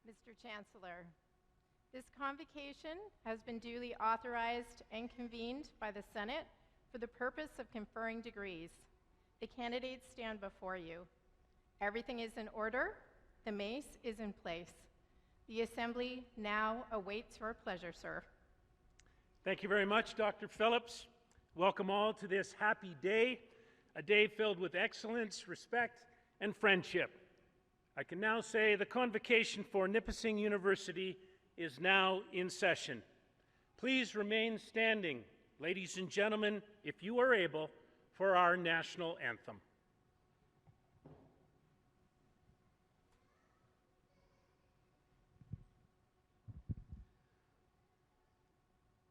Mr. Chancellor, this convocation has been duly authorized and convened by the Senate for the purpose of conferring degrees. The candidates stand before you. Everything is in order. The mace is in place. The Assembly now awaits your pleasure, sir. Thank you very much, Dr. Phillips. Welcome all to this happy day, a day filled with excellence, respect, and friendship. I can now say the convocation for Nipissing University is now in session. Please remain standing, ladies and gentlemen, if you are able, for our national anthem.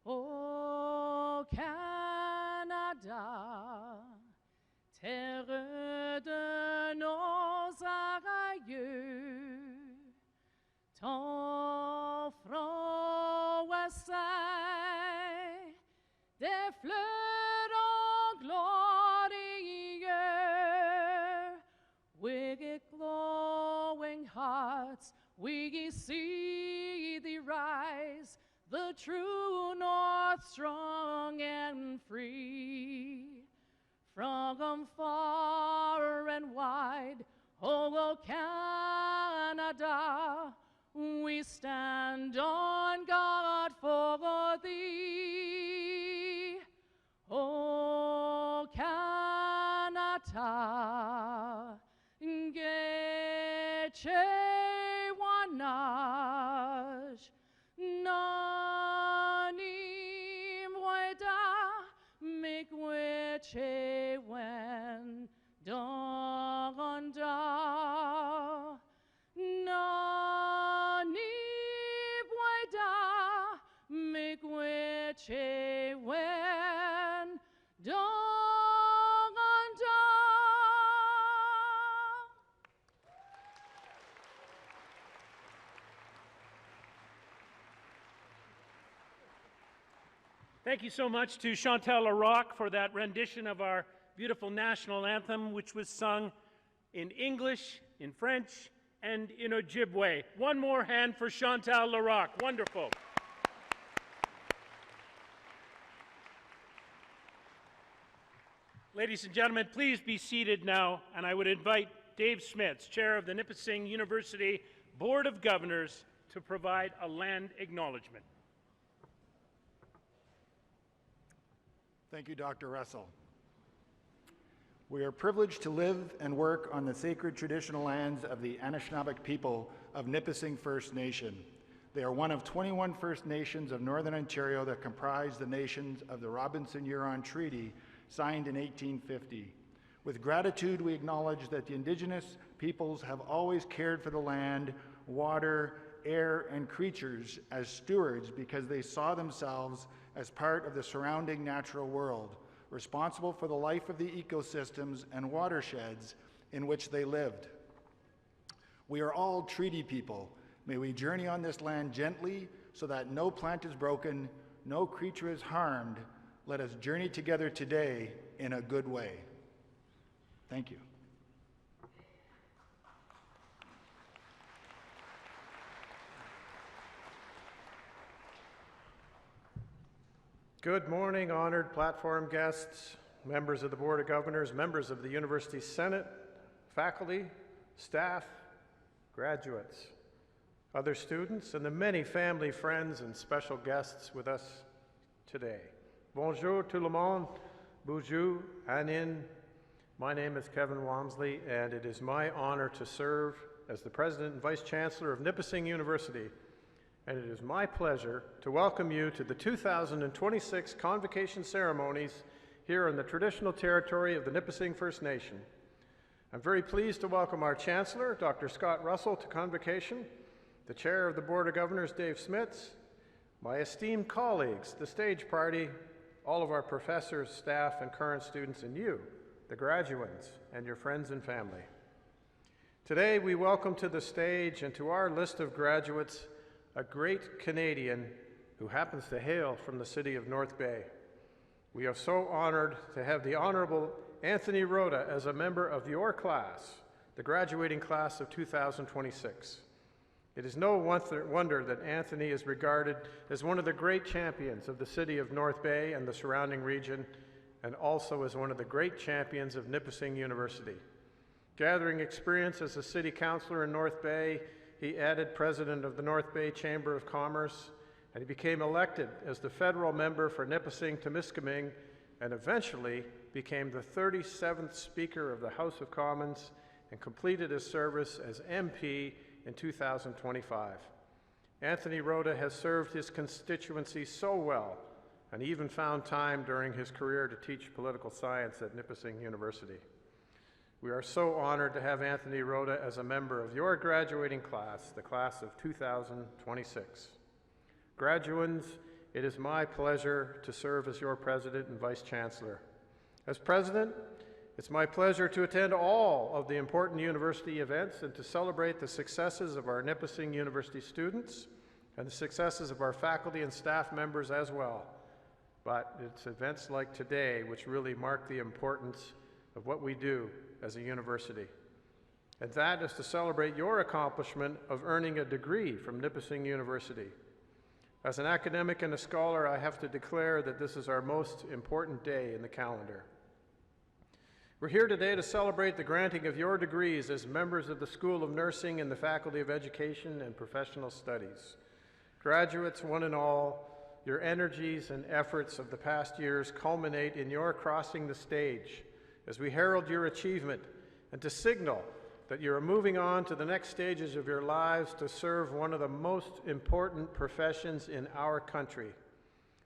Ô Canada, terre de nos aïeux, ton front essaie des fleurs en glorieux, with glowing hearts we see thee rise, the true north strong and free. From far and wide, oh Canada, we stand on guard for thee. Oh Canada, geche wanage, nanim weda, make weche wen donda. Nanim weda, make weche wen donda. Thank you so much to Chantal Larocque for that rendition of our beautiful national anthem, which was sung in English, in French, and in Ojibwe. One more hand for Chantal Larocque. Wonderful. Ladies and gentlemen, please be seated now, and I would invite Dave Smits, Chair of the Nipissing University Board of Governors, to provide a land acknowledgement. Thank you, Dr. Russell. We are privileged to live and work on the sacred traditional lands of the Anishinaabeg people of Nipissing First Nation. They are one of 21 First Nations of Northern Ontario that comprise the nations of the Robinson-Huron Treaty, signed in 1850. With gratitude, we acknowledge that the Indigenous peoples have always cared for the land, water, air, and creatures as stewards because they saw themselves as part of the surrounding natural world, responsible for the life of the ecosystems and watersheds in which they lived. We are all treaty people. May we journey on this land gently so that no plant is broken, no creature is harmed. Let us journey together today in a good way. Thank you. Good morning, honored platform guests, members of the Board of Governors, members of the University Senate, faculty, staff, graduates, other students, and the many family, friends, and special guests with us today. Bonjour tout le monde, bonjour, Anin. My name is Kevin Walmsley, and it is my honor to serve as the President and Vice Chancellor of Nipissing University. And it is my pleasure to welcome you to the 2026 Convocation ceremonies here on the traditional territory of the Nipissing First Nation. I'm very pleased to welcome our Chancellor, Dr. Scott Russell, to Convocation, the Chair of the Board of Governors, Dave Smits, my esteemed colleagues, the stage party, all of our professors, staff, and current students, and you, the graduates, and your friends and family. Today, we welcome to the stage and to our list of graduates a great Canadian who happens to hail from the city of North Bay. We are so honored to have the Honorable Anthony Rhoda as a member of your class, the graduating class of 2026. It is no wonder that Anthony is regarded as one of the great champions of the city of North Bay and the surrounding region, and also as one of the great champions of Nipissing University. Gathering experience as a city councillor in North Bay, he added president of the North Bay Chamber of Commerce, and he became elected as the federal member for Nipissing-Temiskaming, and eventually became the 37th Speaker of the House of Commons and completed his service as MP in 2025. Anthony Rota has served his constituency so well, and he even found time during his career to teach political science at Nipissing University. We are so honored to have Anthony Rota as a member of your graduating class, the class of 2026. Graduands, it is my pleasure to serve as your President and Vice Chancellor. As President, it's my pleasure to attend all of the important university events and to celebrate the successes of our Nipissing University students and the successes of our faculty and staff members as well. But it's events like today which really mark the importance of what we do as a university. And that is to celebrate your accomplishment of earning a degree from Nipissing University. As an academic and a scholar, I have to declare that this is our most important day in the calendar. We're here today to celebrate the granting of your degrees as members of the School of Nursing and the Faculty of Education and Professional Studies. Graduates, one and all, your energies and efforts of the past years culminate in your crossing the stage as we herald your achievement and to signal that you are moving on to the next stages of your lives to serve one of the most important professions in our country.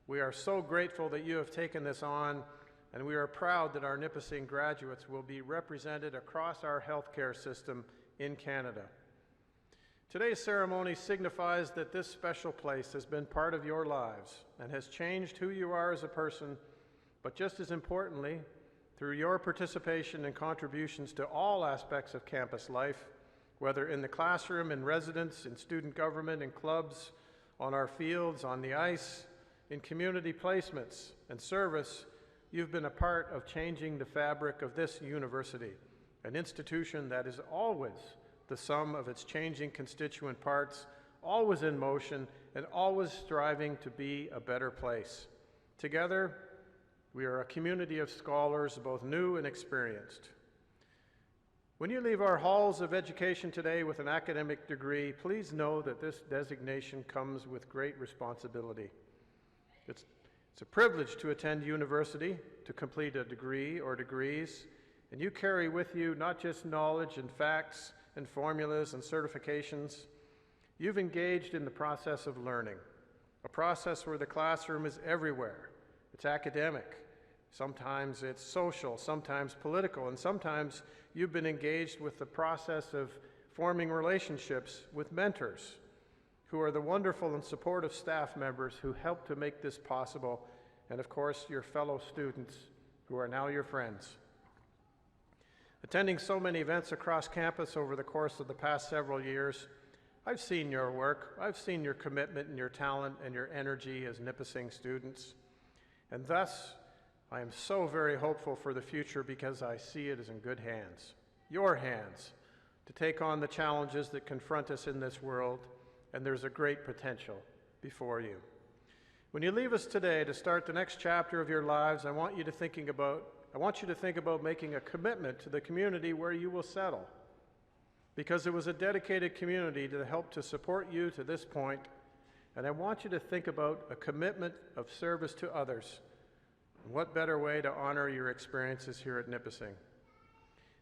We are so grateful that you have taken this on, and we are proud that our Nipissing graduates will be represented across our healthcare system in Canada. Today's ceremony signifies that this special place has been part of your lives and has changed who you are as a person, but just as importantly, through your participation and contributions to all aspects of campus life, whether in the classroom, in residence, in student government, in clubs, on our fields, on the ice, in community placements and service, you've been a part of changing the fabric of this university, an institution that is always the sum of its changing constituent parts, always in motion, and always striving to be a better place. Together, we are a community of scholars, both new and experienced. When you leave our halls of education today with an academic degree, please know that this designation comes with great responsibility. It's a privilege to attend university, to complete a degree or degrees, and you carry with you not just knowledge and facts and formulas and certifications. You've engaged in the process of learning, a process where the classroom is everywhere. It's academic, sometimes it's social, sometimes political, and sometimes you've been engaged with the process of forming relationships with mentors who are the wonderful and supportive staff members who help to make this possible, and of course your fellow students who are now your friends. Attending so many events across campus over the course of the past several years, I've seen your work, I've seen your commitment and your talent and your energy as Nipissing students. And thus, I am so very hopeful for the future because I see it as in good hands, your hands, to take on the challenges that confront us in this world, and there's a great potential before you. When you leave us today to start the next chapter of your lives, I want you to think about making a commitment to the community where you will settle, because it was a dedicated community to help to support you to this point, and I want you to think about a commitment of service to others. And what better way to honor your experiences here at Nipissing?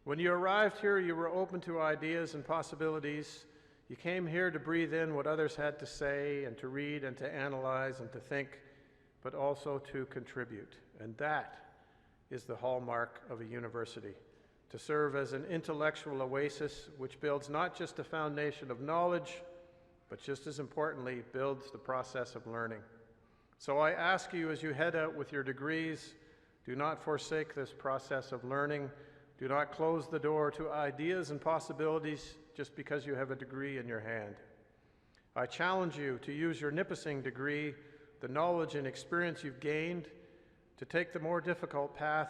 When you arrived here, you were open to ideas and possibilities. You came here to breathe in what others had to say and to read and to analyze and to think, but also to contribute. And that is the hallmark of a university, to serve as an intellectual oasis which builds not just a foundation of knowledge, but just as importantly, builds the process of learning. So I ask you, as you head out with your degrees, do not forsake this process of learning. Do not close the door to ideas and possibilities just because you have a degree in your hand. I challenge you to use your Nipissing degree, the knowledge and experience you've gained, to take the more difficult path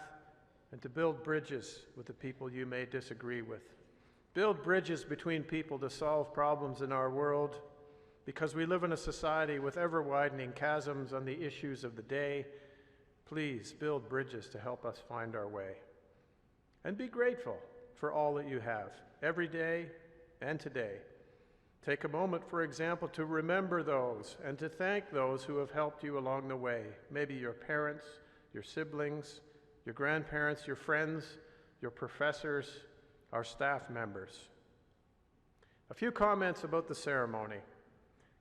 and to build bridges with the people you may disagree with. build bridges between people to solve problems in our world, because we live in a society with ever-widening chasms on the issues of the day. Please build bridges to help us find our way. And be grateful for all that you have, every day and today. Take a moment, for example, to remember those and to thank those who have helped you along the way. Maybe your parents, your siblings, your grandparents, your friends, your professors, our staff members. A few comments about the ceremony.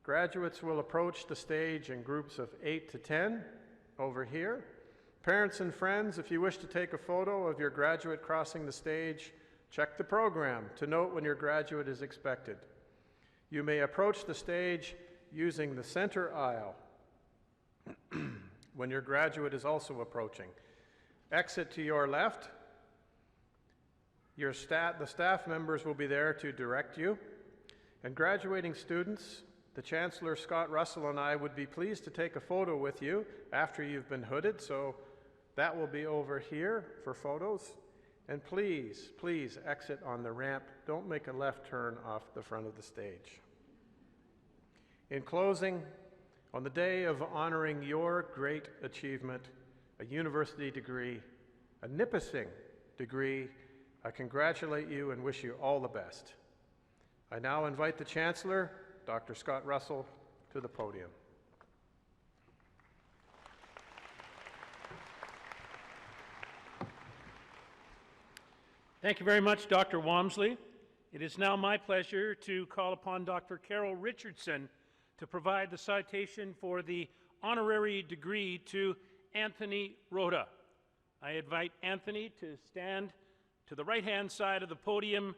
Graduates will approach the stage in groups of 8 to 10 over here. Parents and friends, if you wish to take a photo of your graduate crossing the stage, check the program to note when your graduate is expected. You may approach the stage using the center aisle when your graduate is also approaching. Exit to your left. The staff members will be there to direct you. And graduating students, the Chancellor, Scott Russell, and I would be pleased to take a photo with you after you've been hooded, so that will be over here for photos. And please, please exit on the ramp. Don't make a left turn off the front of the stage. In closing, on the day of honoring your great achievement, a university degree, a Nipissing degree, I congratulate you and wish you all the best. I now invite the Chancellor, Dr. Scott Russell, to the podium. Thank you very much, Dr. Walmsley. It is now my pleasure to call upon Dr. Carol Richardson to provide the citation for the honorary degree to Anthony Rhoda. I invite Anthony to stand to the right-hand side of the podium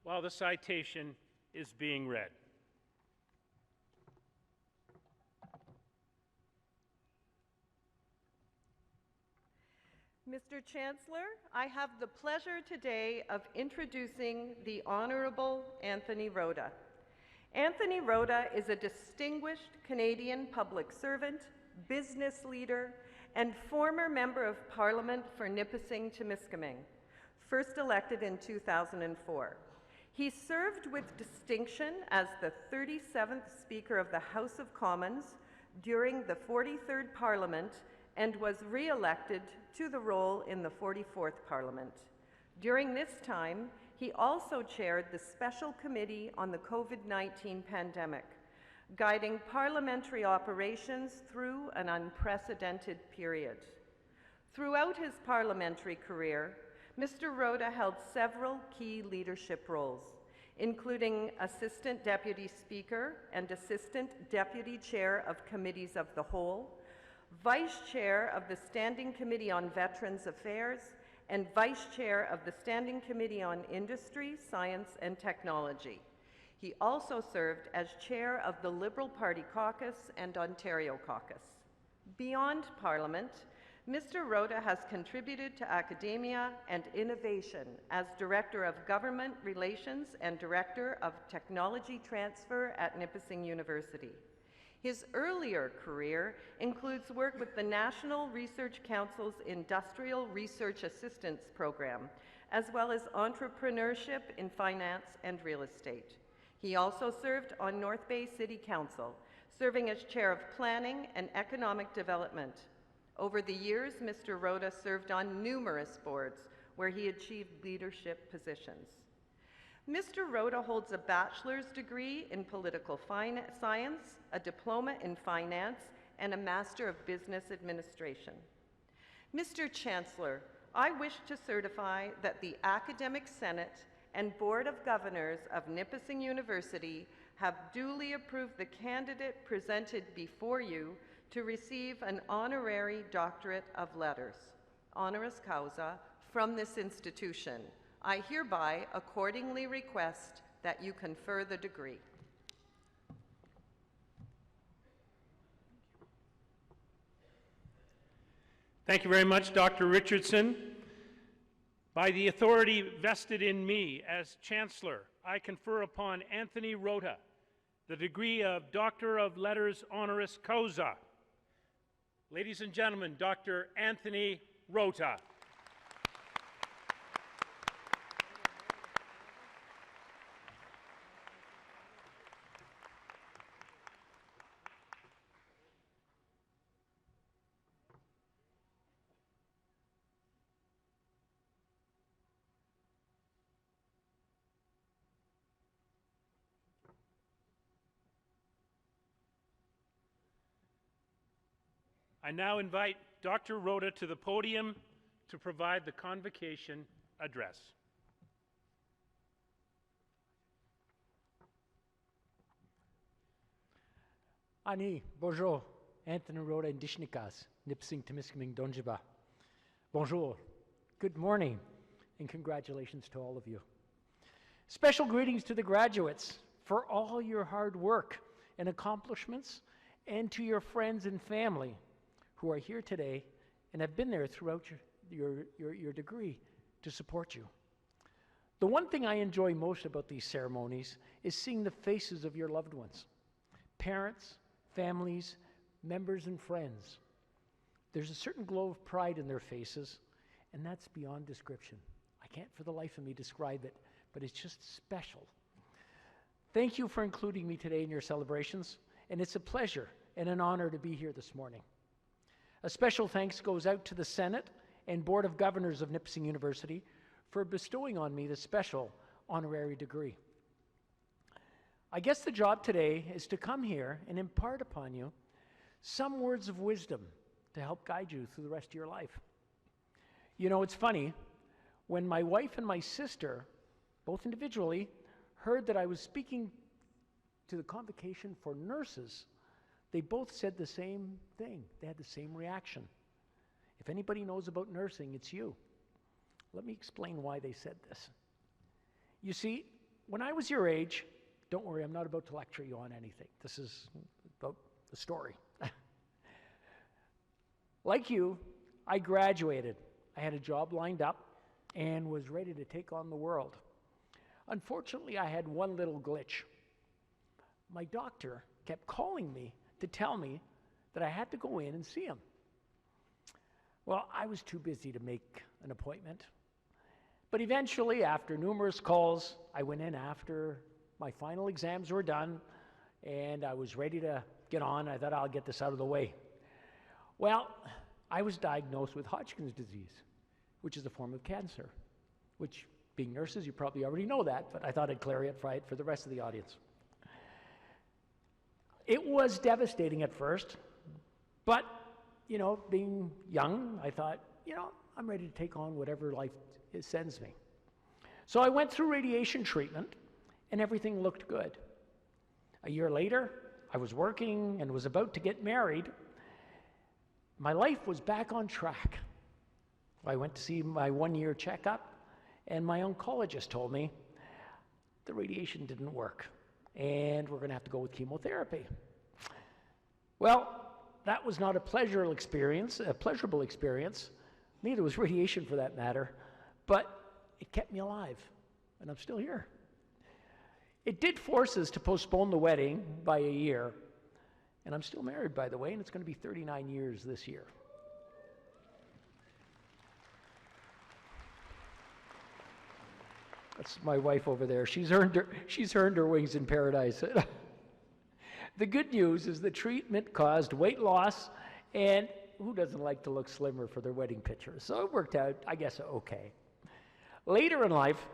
while the citation is being read. Mr. Chancellor, I have the pleasure today of introducing the Honorable Anthony Rhoda. Anthony Rhoda is a distinguished Canadian public servant, business leader, and former Member of Parliament for Nipissing-Temiskaming, first elected in 2004. He served with distinction as the 37th Speaker of the House of Commons during the 43rd Parliament and was re-elected to the role in the 44th Parliament. During this time, he also chaired the Special Committee on the COVID-19 pandemic, guiding parliamentary operations through an unprecedented period. Throughout his parliamentary career, Mr. Rhoda held several key leadership roles, including Assistant Deputy Speaker and Assistant Deputy Chair of Committees of the Whole, Vice Chair of the Standing Committee on Veterans Affairs, and Vice Chair of the Standing Committee on Industry, Science and Technology. He also served as Chair of the Liberal Party Caucus and Ontario Caucus. Beyond Parliament, Mr. Rhoda has contributed to academia and innovation as Director of Government Relations and Director of Technology Transfer at Nipissing University. His earlier career includes work with the National Research Council's Industrial Research Assistance Program, as well as entrepreneurship in finance and real estate. He also served on North Bay City Council, serving as Chair of Planning and Economic Development. Over the years, Mr. Rhoda served on numerous boards where he achieved leadership positions. Mr. Rhoda holds a bachelor's degree in political science, a diploma in finance, and a Master of Business Administration. Mr. Chancellor, I wish to certify that the Academic Senate and Board of Governors of Nipissing University have duly approved the candidate presented before you to receive an honorary Doctorate of Letters, honoris causa, from this institution. I hereby accordingly request that you confer the degree. Thank you very much, Dr. Richardson. By the authority vested in me as Chancellor, I confer upon Anthony Rhoda the degree of Doctor of Letters honoris causa. Ladies and gentlemen, Dr. Anthony Rhoda. I now invite Dr. Rhoda to the podium to provide the convocation address. Ani, bonjour, Anthony Rhoda Indishnikas, Nipsing Temiskaming Donjiba. Bonjour, good morning, and congratulations to all of you. Special greetings to the graduates for all your hard work and accomplishments, and to your friends and family who are here today and have been there throughout your degree to support you. The one thing I enjoy most about these ceremonies is seeing the faces of your loved ones, parents, families, members, and friends. There's a certain glow of pride in their faces, and that's beyond description. I can't for the life of me describe it, but it's just special. Thank you for including me today in your celebrations, and it's a pleasure and an honor to be here this morning. A special thanks goes out to the Senate and Board of Governors of Nipissing University for bestowing on me this special honorary degree. I guess the job today is to come here and impart upon you some words of wisdom to help guide you through the rest of your life. You know, it's funny, when my wife and my sister, both individually, heard that I was speaking to the convocation for nurses, they both said the same thing. They had the same reaction. If anybody knows about nursing, it's you. Let me explain why they said this. You see, when I was your age, don't worry, I'm not about to lecture you on anything. This is about the story. Like you, I graduated. I had a job lined up and was ready to take on the world. Unfortunately, I had one little glitch. My doctor kept calling me to tell me that I had to go in and see him. Well, I was too busy to make an appointment. But eventually, after numerous calls, I went in after my final exams were done, and I was ready to get on. I thought, I'll get this out of the way. Well, I was diagnosed with Hodgkin's disease, which is a form of cancer, which, being nurses, you probably already know that, but I thought I'd clarify it for the rest of the audience. It was devastating at first, but, you know, being young, I thought, you know, I'm ready to take on whatever life sends me. So I went through radiation treatment, and everything looked good. A year later, I was working and was about to get married. My life was back on track. I went to see my one-year checkup, and my oncologist told me the radiation didn't work, and we're going to have to go with chemotherapy. Well, that was not a pleasurable experience, neither was radiation for that matter, but it kept me alive, and I'm still here. It did force us to postpone the wedding by a year, and I'm still married, by the way, and it's going to be 39 years this year. That's my wife over there. She's earned her wings in paradise. The good news is the treatment caused weight loss, and who doesn't like to look slimmer for their wedding pictures? So it worked out, I guess, okay. Later in life,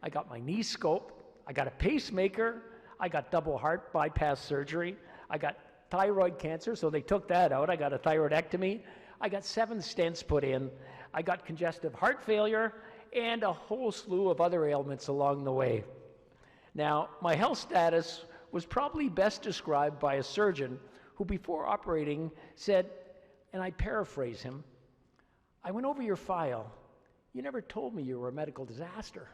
I got my knee scoped, I got a pacemaker, I got double heart bypass surgery, I got thyroid cancer, so they took that out. I got a thyroidectomy, I got 7 stents put in, I got congestive heart failure, and a whole slew of other ailments along the way. Now, my health status was probably best described by a surgeon who, before operating, said, and I paraphrase him, "I went over your file. You never told me you were a medical disaster."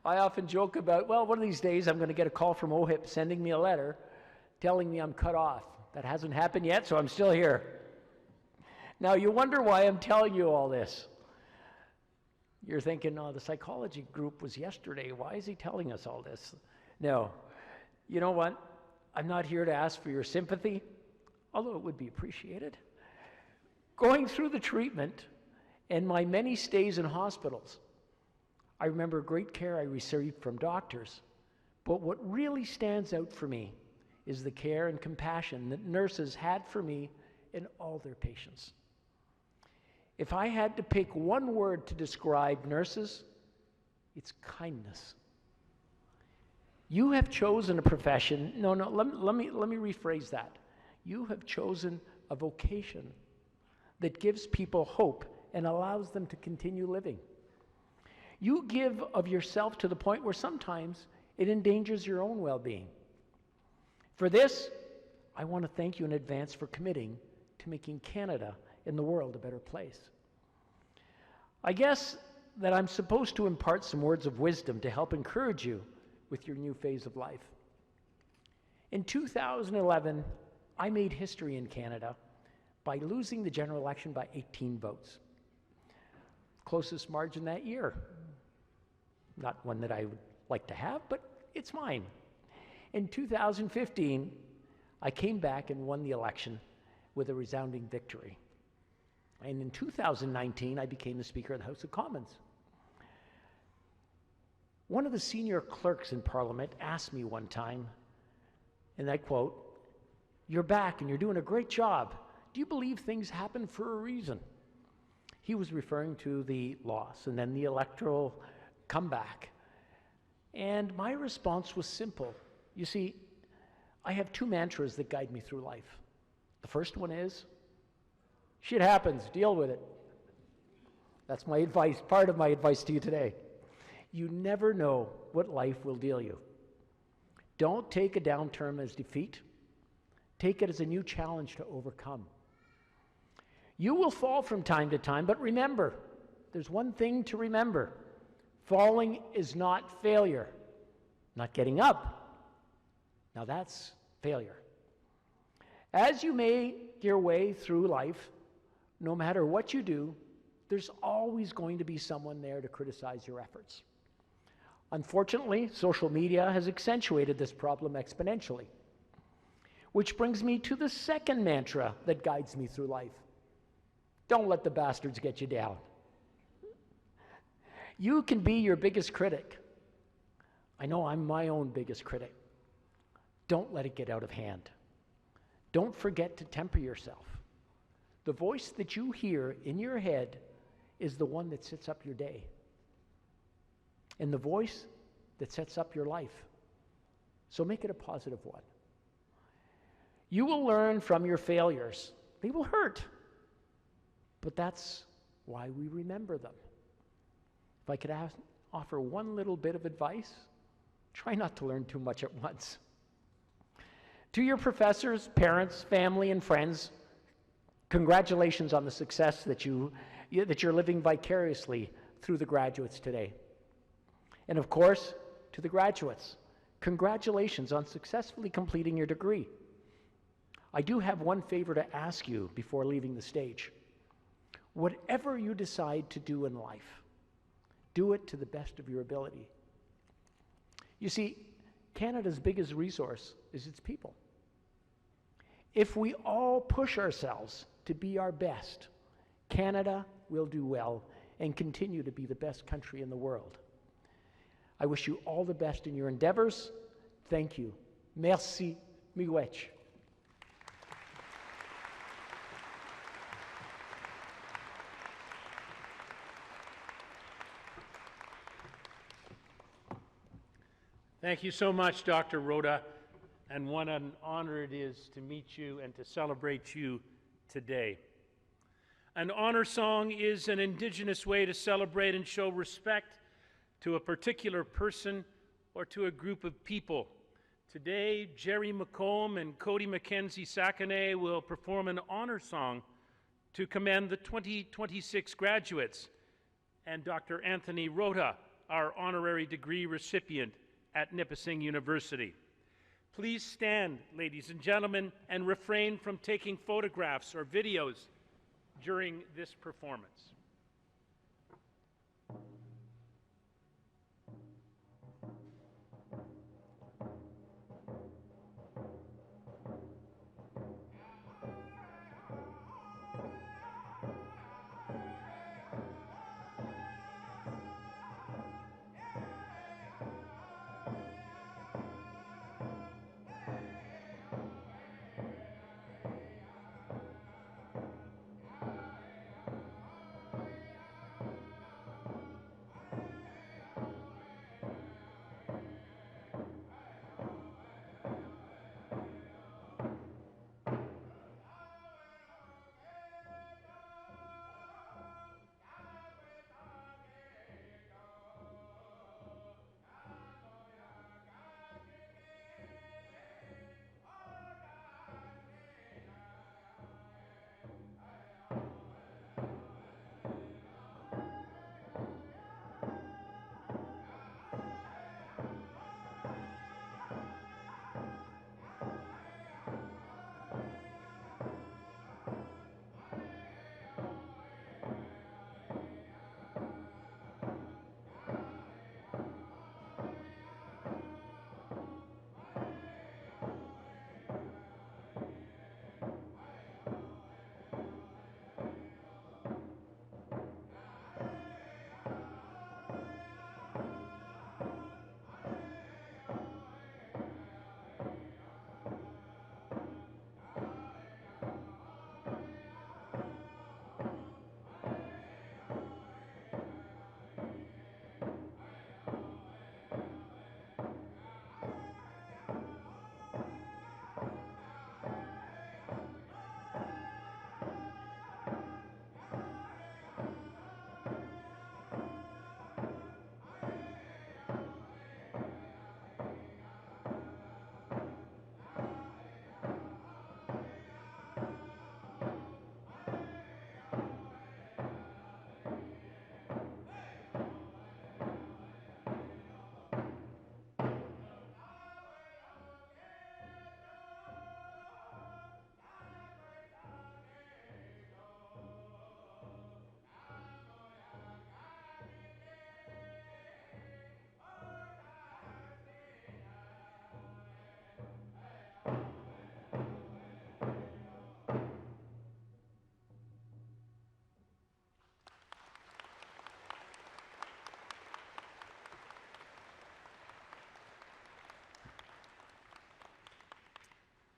I often joke about, well, one of these days I'm going to get a call from OHIP sending me a letter telling me I'm cut off. That hasn't happened yet, so I'm still here. Now, you wonder why I'm telling you all this. You're thinking, oh, the psychology group was yesterday. Why is he telling us all this? No. You know what? I'm not here to ask for your sympathy, although it would be appreciated. Going through the treatment and my many stays in hospitals, I remember great care I received from doctors, but what really stands out for me is the care and compassion that nurses had for me and all their patients. If I had to pick one word to describe nurses, it's kindness. You have chosen a profession, let me rephrase that. You have chosen a vocation that gives people hope and allows them to continue living. You give of yourself to the point where sometimes it endangers your own well-being. For this, I want to thank you in advance for committing to making Canada and the world a better place. I guess that I'm supposed to impart some words of wisdom to help encourage you with your new phase of life. In 2011, I made history in Canada by losing the general election by 18 votes. Closest margin that year. Not one that I would like to have, but it's mine. In 2015, I came back and won the election with a resounding victory. And in 2019, I became the Speaker of the House of Commons. One of the senior clerks in Parliament asked me one time, and I quote, "You're back and you're doing a great job. Do you believe things happen for a reason?" He was referring to the loss and then the electoral comeback. And my response was simple. You see, I have two mantras that guide me through life. The first one is, shit happens, deal with it. That's my advice, part of my advice to you today. You never know what life will deal you. Don't take a downturn as defeat. Take it as a new challenge to overcome. You will fall from time to time, but remember, there's one thing to remember. Falling is not failure. Not getting up, now that's failure. As you make your way through life, no matter what you do, there's always going to be someone there to criticize your efforts. Unfortunately, social media has accentuated this problem exponentially. Which brings me to the second mantra that guides me through life. Don't let the bastards get you down. You can be your biggest critic. I know I'm my own biggest critic. Don't let it get out of hand. Don't forget to temper yourself. The voice that you hear in your head is the one that sets up your day. And the voice that sets up your life. So make it a positive one. You will learn from your failures. They will hurt. But that's why we remember them. If I could offer one little bit of advice, try not to learn too much at once. To your professors, parents, family, and friends, congratulations on the success that you're living vicariously through the graduates today. And of course, to the graduates, congratulations on successfully completing your degree. I do have one favor to ask you before leaving the stage. Whatever you decide to do in life, do it to the best of your ability. You see, Canada's biggest resource is its people. If we all push ourselves to be our best, Canada will do well and continue to be the best country in the world. I wish you all the best in your endeavors. Thank you. Merci, miigwech. Thank you so much, Dr. Rhoda, and what an honor it is to meet you and to celebrate you today. An honor song is an Indigenous way to celebrate and show respect to a particular person or to a group of people. Today, Jerry McComb and Cody Mackenzie-Sakanay will perform an honor song to commend the 2026 graduates and Dr. Anthony Rhoda, our honorary degree recipient at Nipissing University. Please stand, ladies and gentlemen, and refrain from taking photographs or videos during this performance.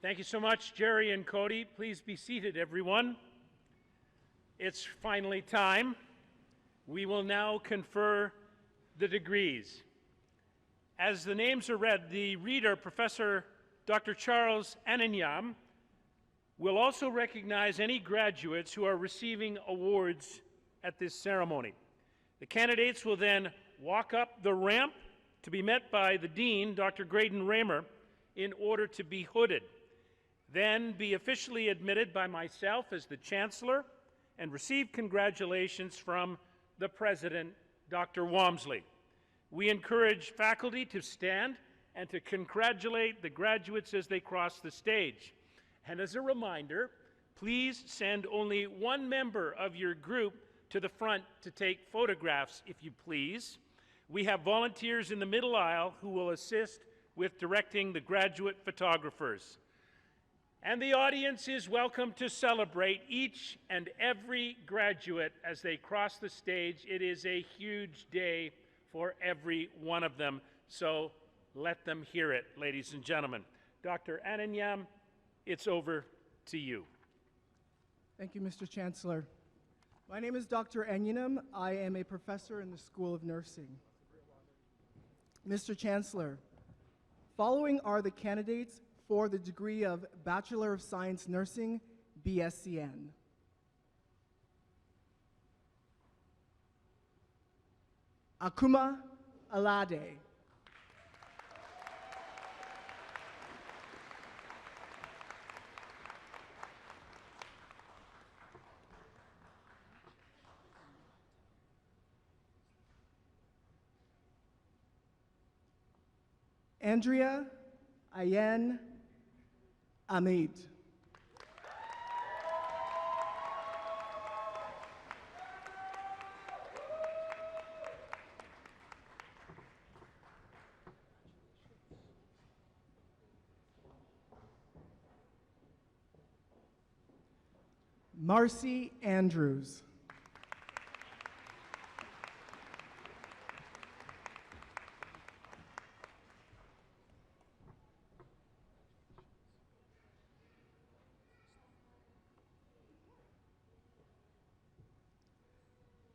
Thank you so much, Jerry and Cody. Please be seated, everyone. It's finally time. We will now confer the degrees. As the names are read, the reader, Professor Dr. Charles Ananyam, will also recognize any graduates who are receiving awards at this ceremony. The candidates will then walk up the ramp to be met by the Dean, Dr. Graydon Raymer, in order to be hooded. Then be officially admitted by myself as the Chancellor and receive congratulations from the President, Dr. Walmsley. We encourage faculty to stand and to congratulate the graduates as they cross the stage. And as a reminder, please send only one member of your group to the front to take photographs, if you please. We have volunteers in the middle aisle who will assist with directing the graduate photographers. And the audience is welcome to celebrate each and every graduate as they cross the stage. It is a huge day for every one of them, so let them hear it, ladies and gentlemen. Dr. Ananyam, it's over to you. Thank you, Mr. Chancellor. My name is Dr. Anyanam. I am a professor in the School of Nursing. Mr. Chancellor, following are the candidates for the degree of Bachelor of Science Nursing, BScN. Akuma Alade. Andrea Ayen Amit. Marcy Andrews.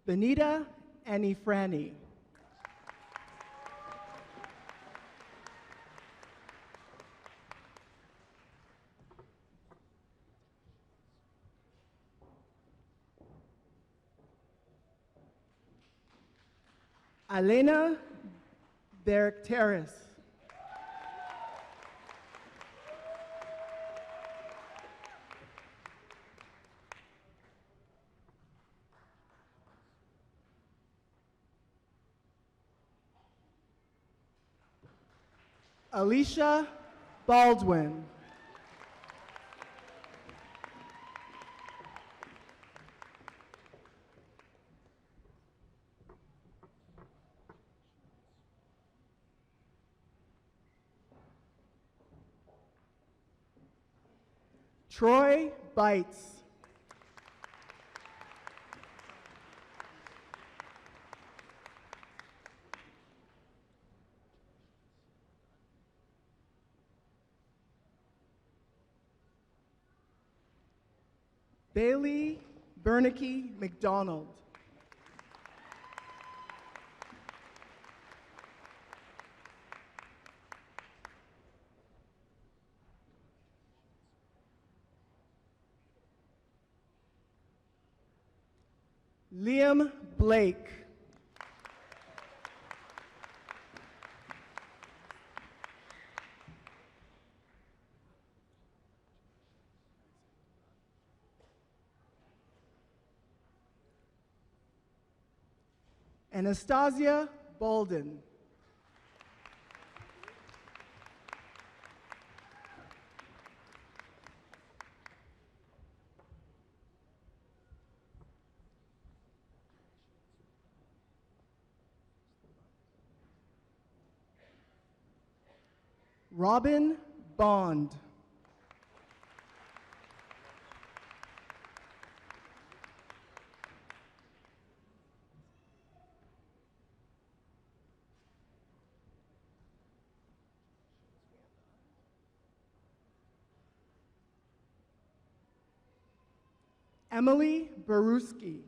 Benita Anifrani. Elena Berkteris. Alicia Baldwin. Troy Bites. Bailey Bernicky McDonald. Liam Blake. Anastasia Bolden. Robin Bond. Emily Baruski.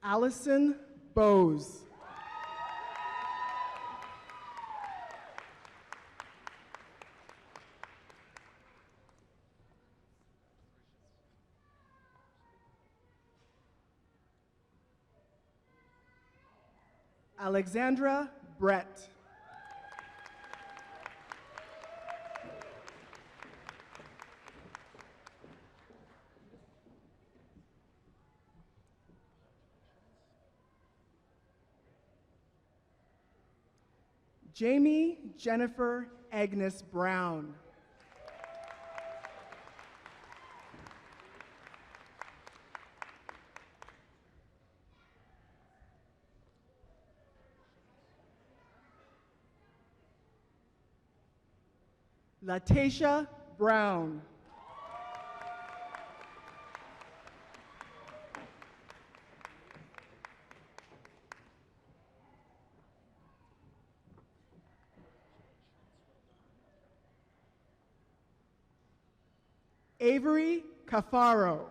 Allison Bose. Alexandra Brett. Jamie Jennifer Agnes Brown. Latasha Brown. Avery Cafaro.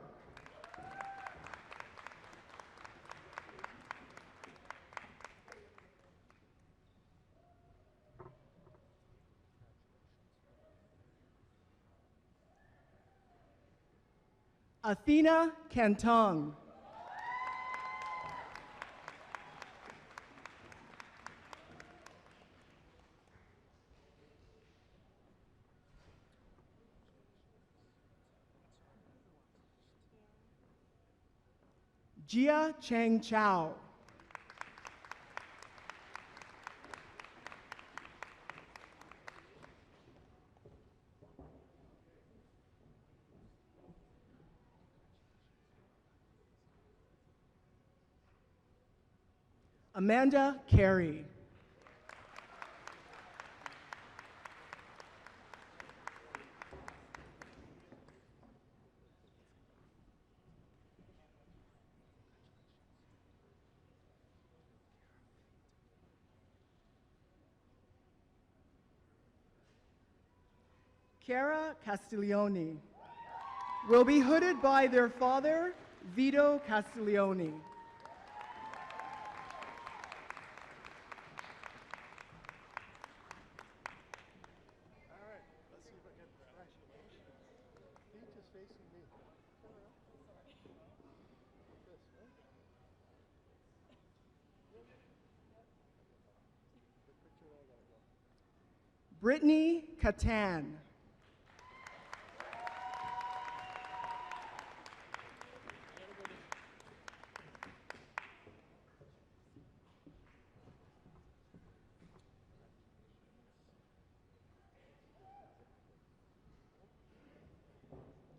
Athena Cantong. Jia Chang Chow. Amanda Carey. Chiara Castiglione will be hooded by their father, Vito Castiglione. Brittany Catan.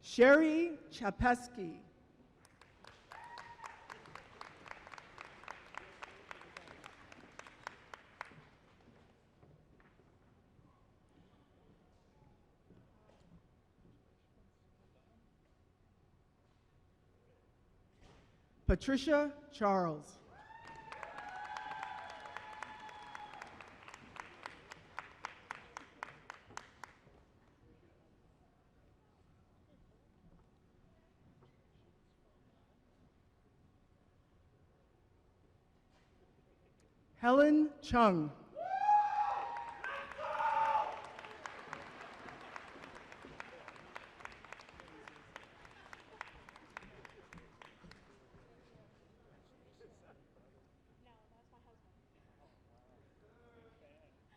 Sherry Chapesky. Patricia Charles. Helen Chung.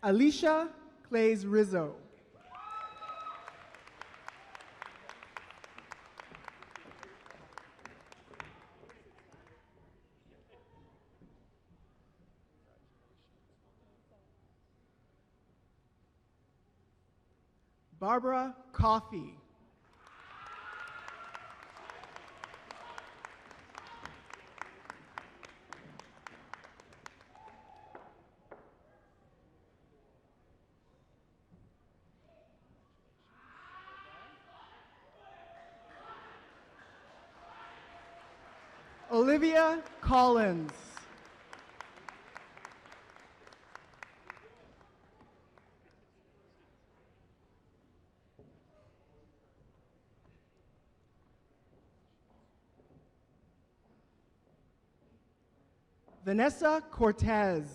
Alicia Clays Rizzo. Barbara Coffey. Olivia Collins. Vanessa Cortez.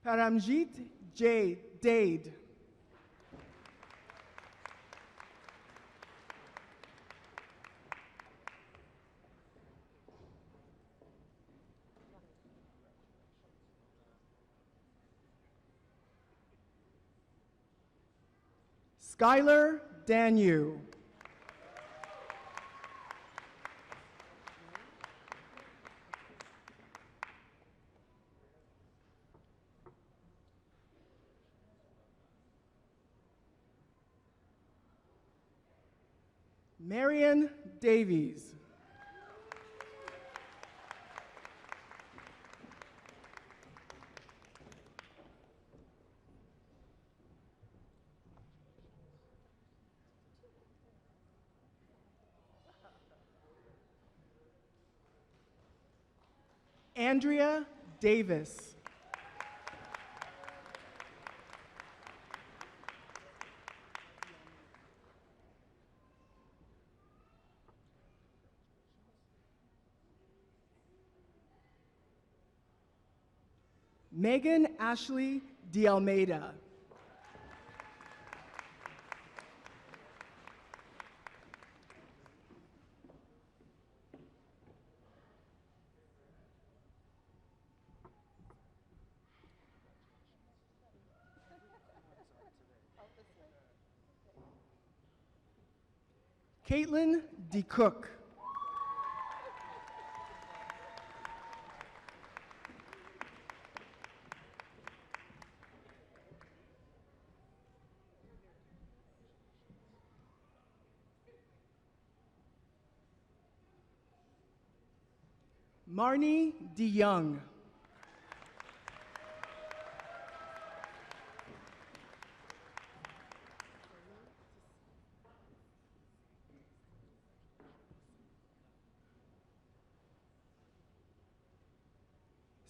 Paramjit Dade. Skylar Danu. Marion Davies. Andrea Davis. Megan Ashley De Almeida. Caitlin DeCook. Marnie DeYoung.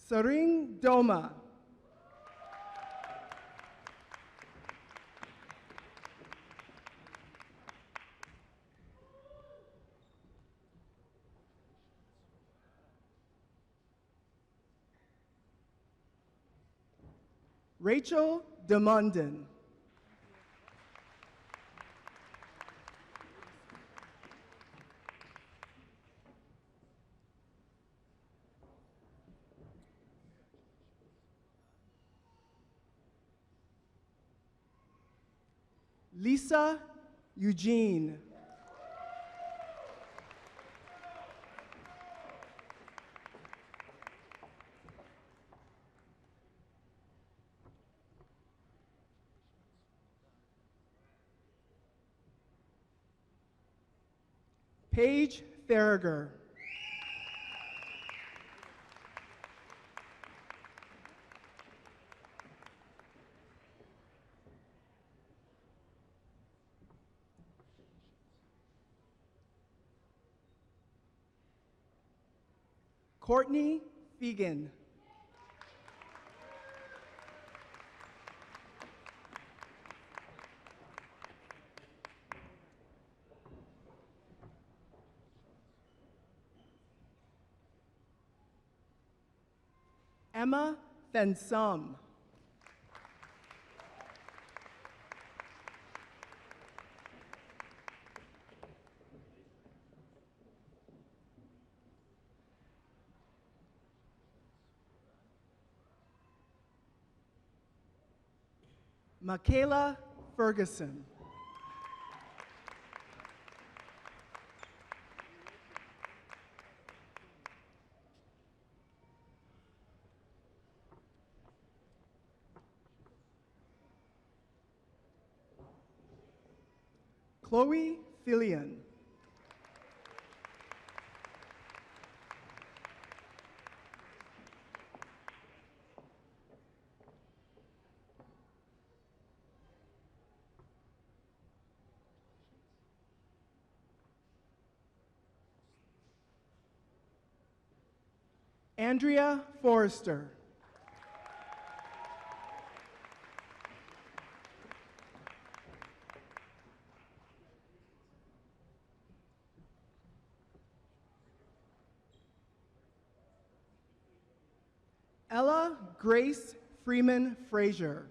Saring Doma. Rachel DeMondon. Lisa Eugene. Paige Farragher. Courtney Fegan. Emma Fensum. Michaela Ferguson. Chloe Fillion. Andrea Forrester. Ella Grace Freeman Frazier.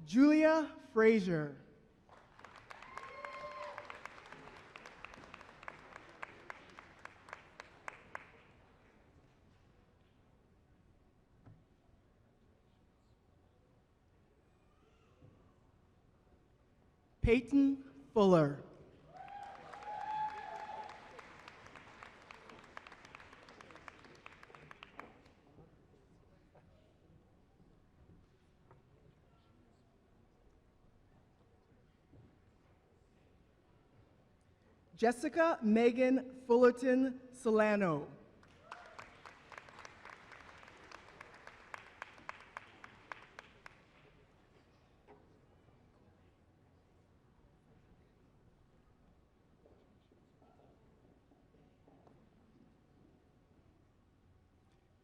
Julia Frazier. Peyton Fuller. Jessica Megan Fullerton Solano.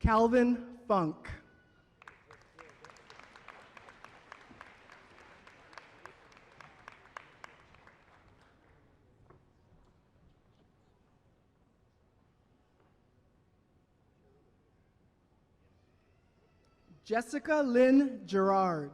Calvin Funk. Jessica Lynn Gerard.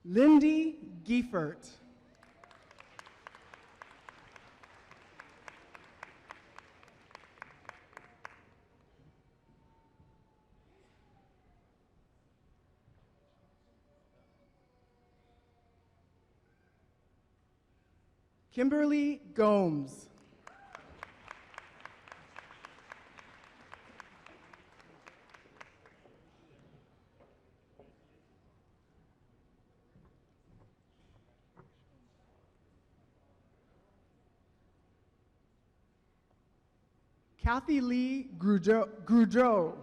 Lindy Gieffert. Kimberly Gomes. Kathy Lee Grudreau.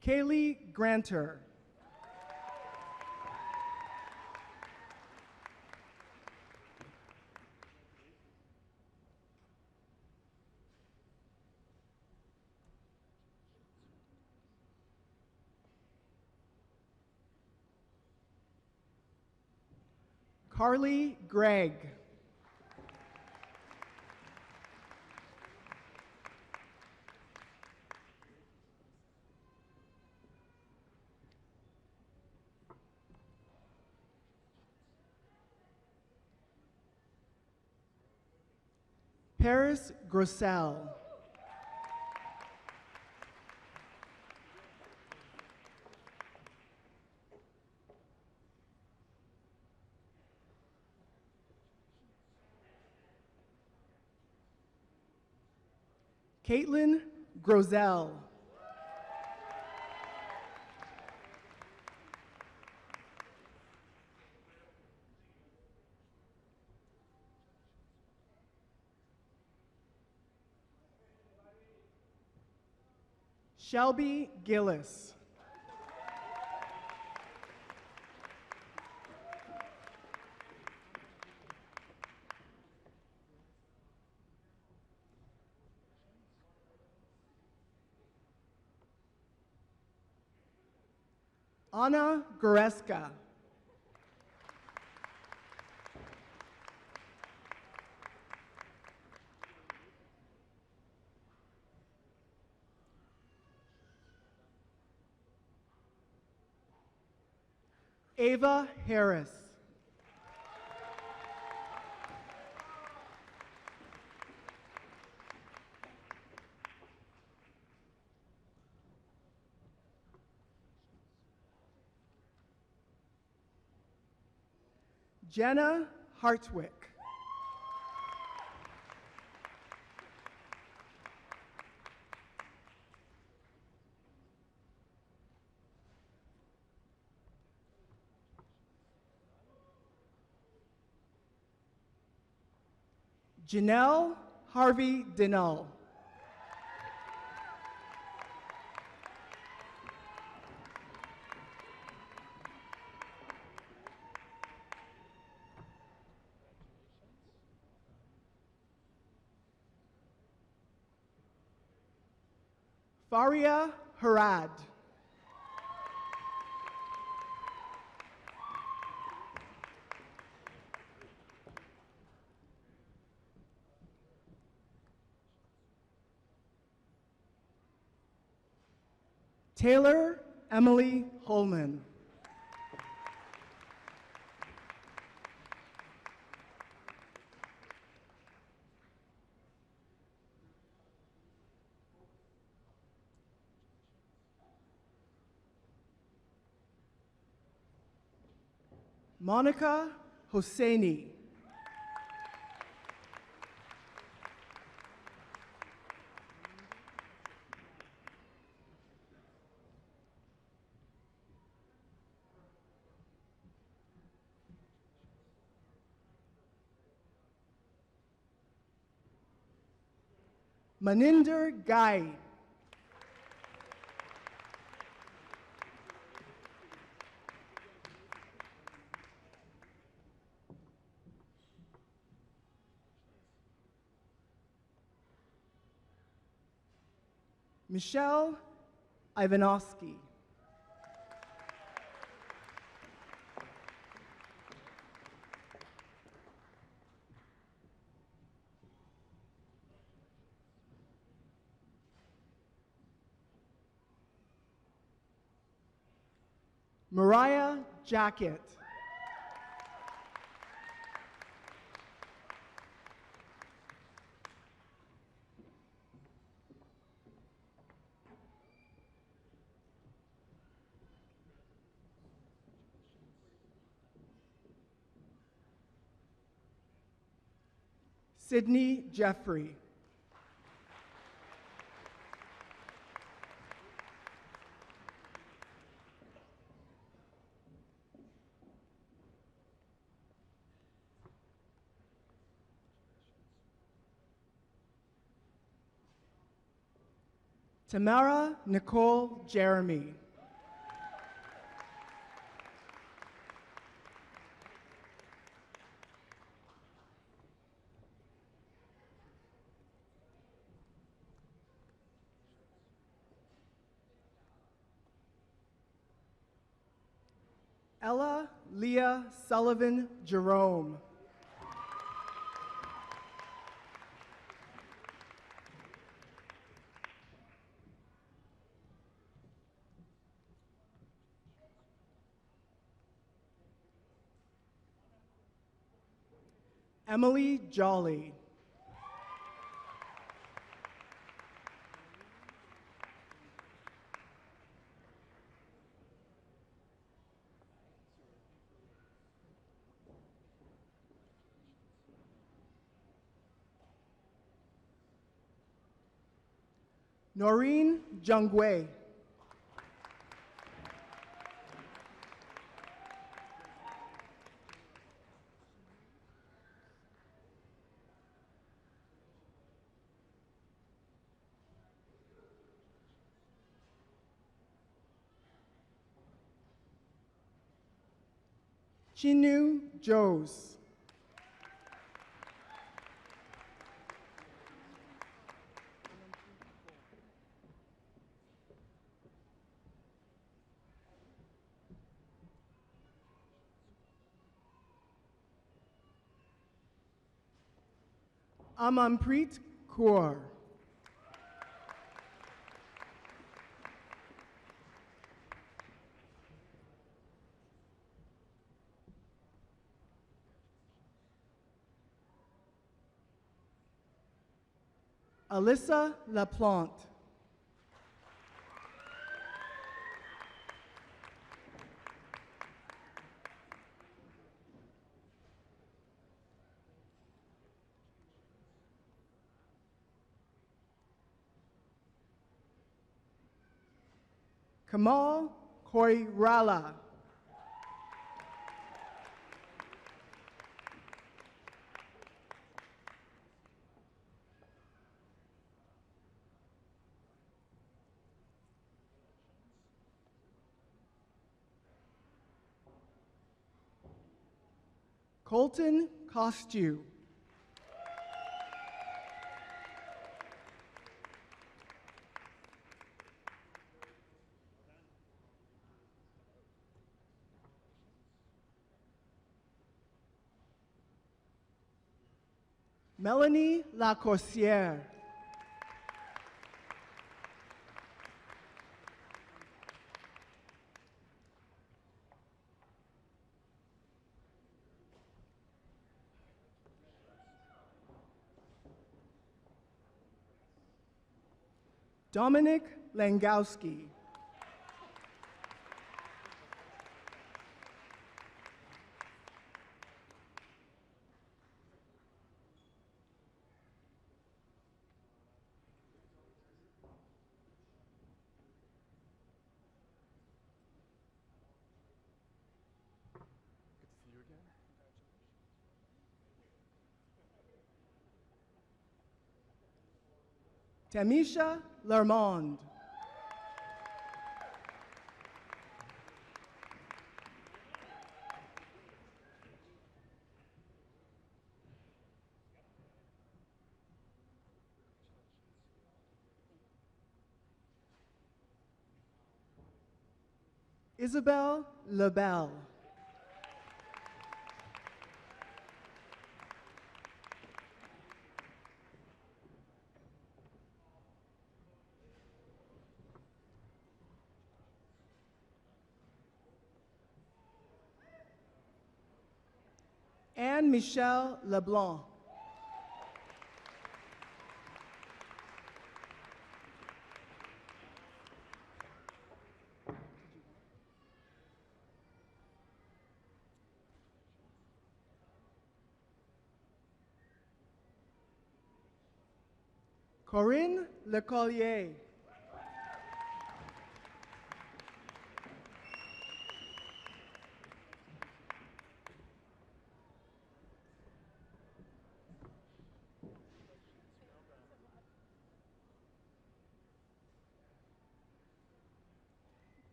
Kaylee Granter. Carly Gregg. Paris Grossell. Caitlin Grosell. Shelby Gillis. Anna Goreska. Ava Harris. Jenna Hartwick. Janelle Harvey Dinell. Faria Harad. Taylor Emily Holman. Monica Hosseini. Maninder Gai. Michelle Ivanovsky. Mariah Jacket. Sydney Jeffrey. Tamara Nicole Jeremy. Ella Leah Sullivan Jerome. Emily Jolly. Noreen Jungwei. Chinu Jose. Amanpreet Kaur. Alyssa Laplante. Kamal Koirala. Colton Costew. Melanie Lacourcière. Dominic Langowski. Tamisha Lermond. Isabel LaBelle. Anne Michelle LeBlanc. Corinne Lecollier.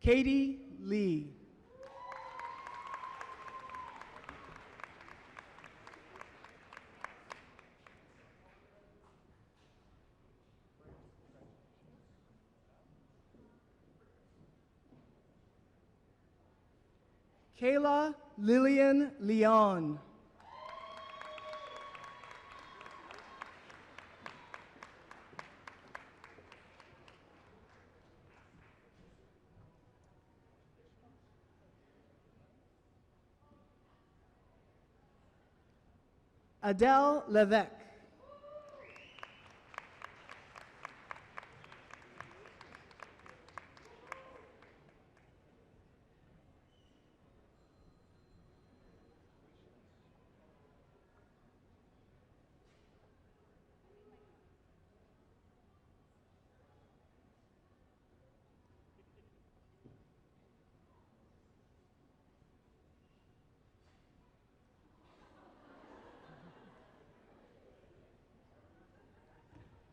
Katie Lee. Kayla Lillian Leon. Adele Levesque.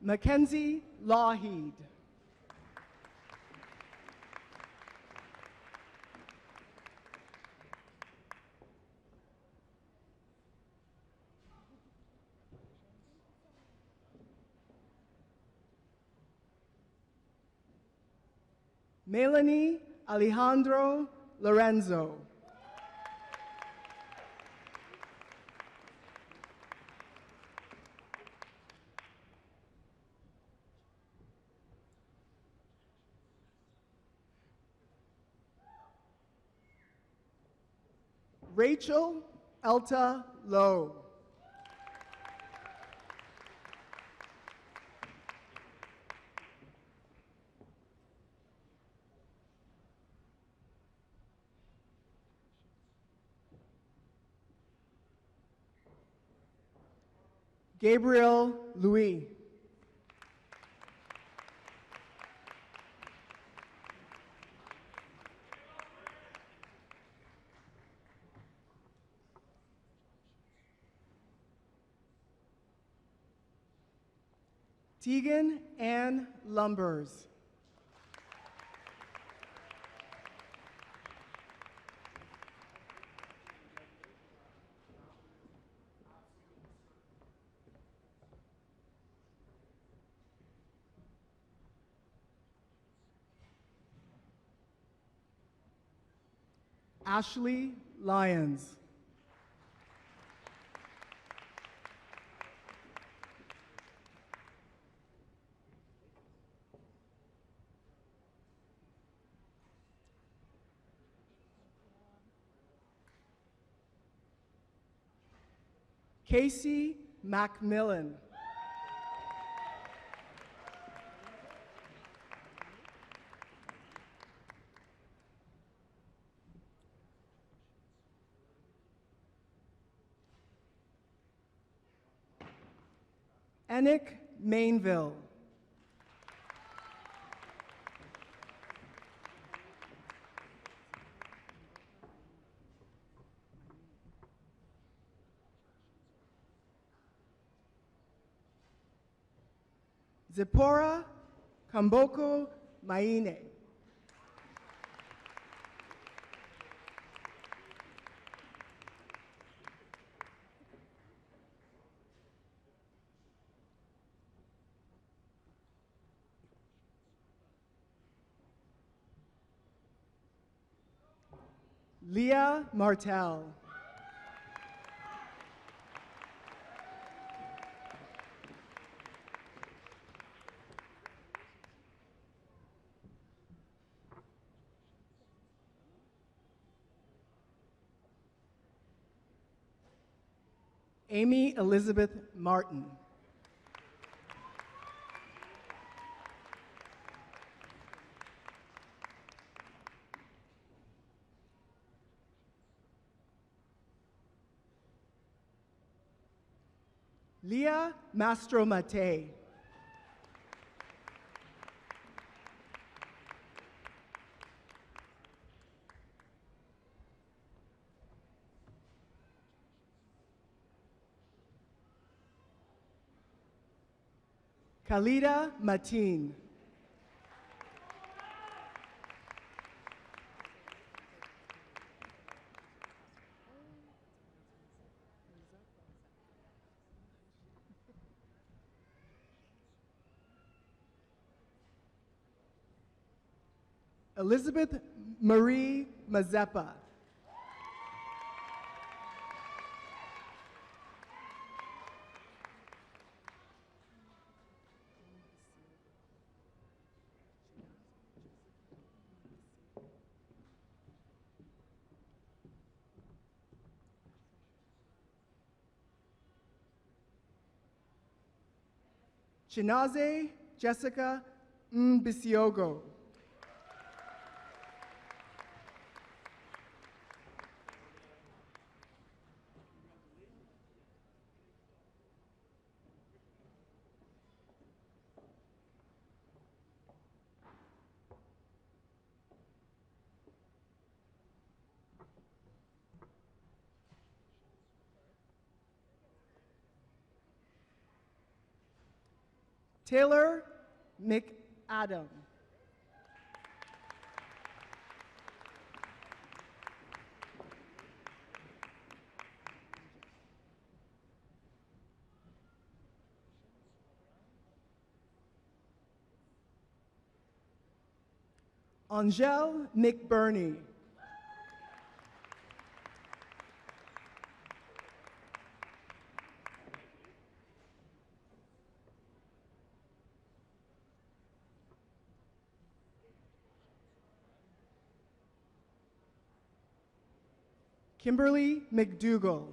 Mackenzie Lawheed. Melanie Alejandro Lorenzo. Rachel Elta Lowe. Gabriel Louis. Tegan Ann Lumbers. Ashley Lyons. Casey Macmillan. Enick Mainville. Zipporah Kamboko Maine. Leah Martell. Amy Elizabeth Martin. Leah Mastromate. Khalida Mateen. Elizabeth Marie Mazeppa. Chinaze Jessica Mbisiogo. Taylor McAdam. Angel McBurney. Kimberly McDougall.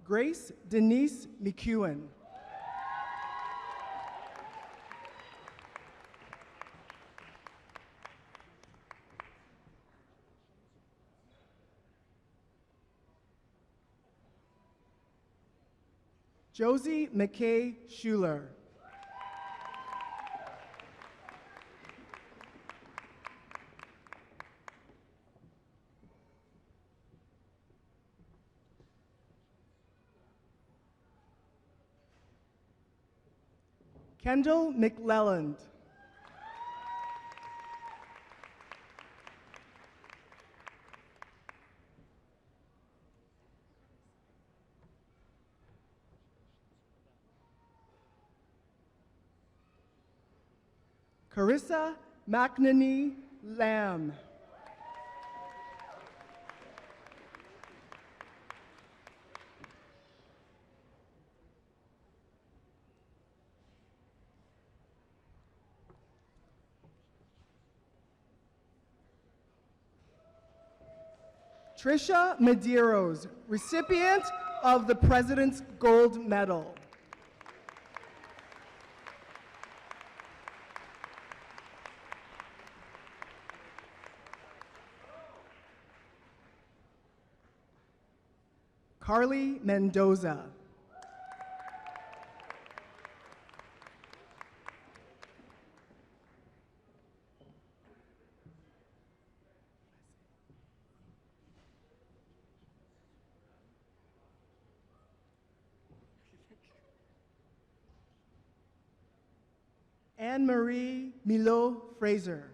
Grace Denise McEwen. Josie McKay Schuler. Kendall McLelland. Carissa McNaney Lamb. Trisha Medeiros, recipient of the President's Gold Medal. Carly Mendoza. Anne-Marie Milo Fraser.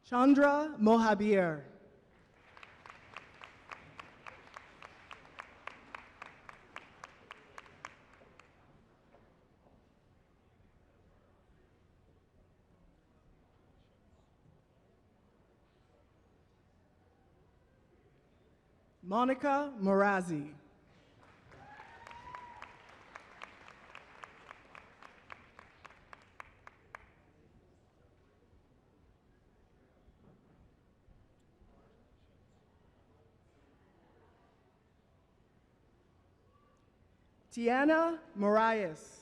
Chandra Mohabir. Monica Morazzi. Tiana Marias.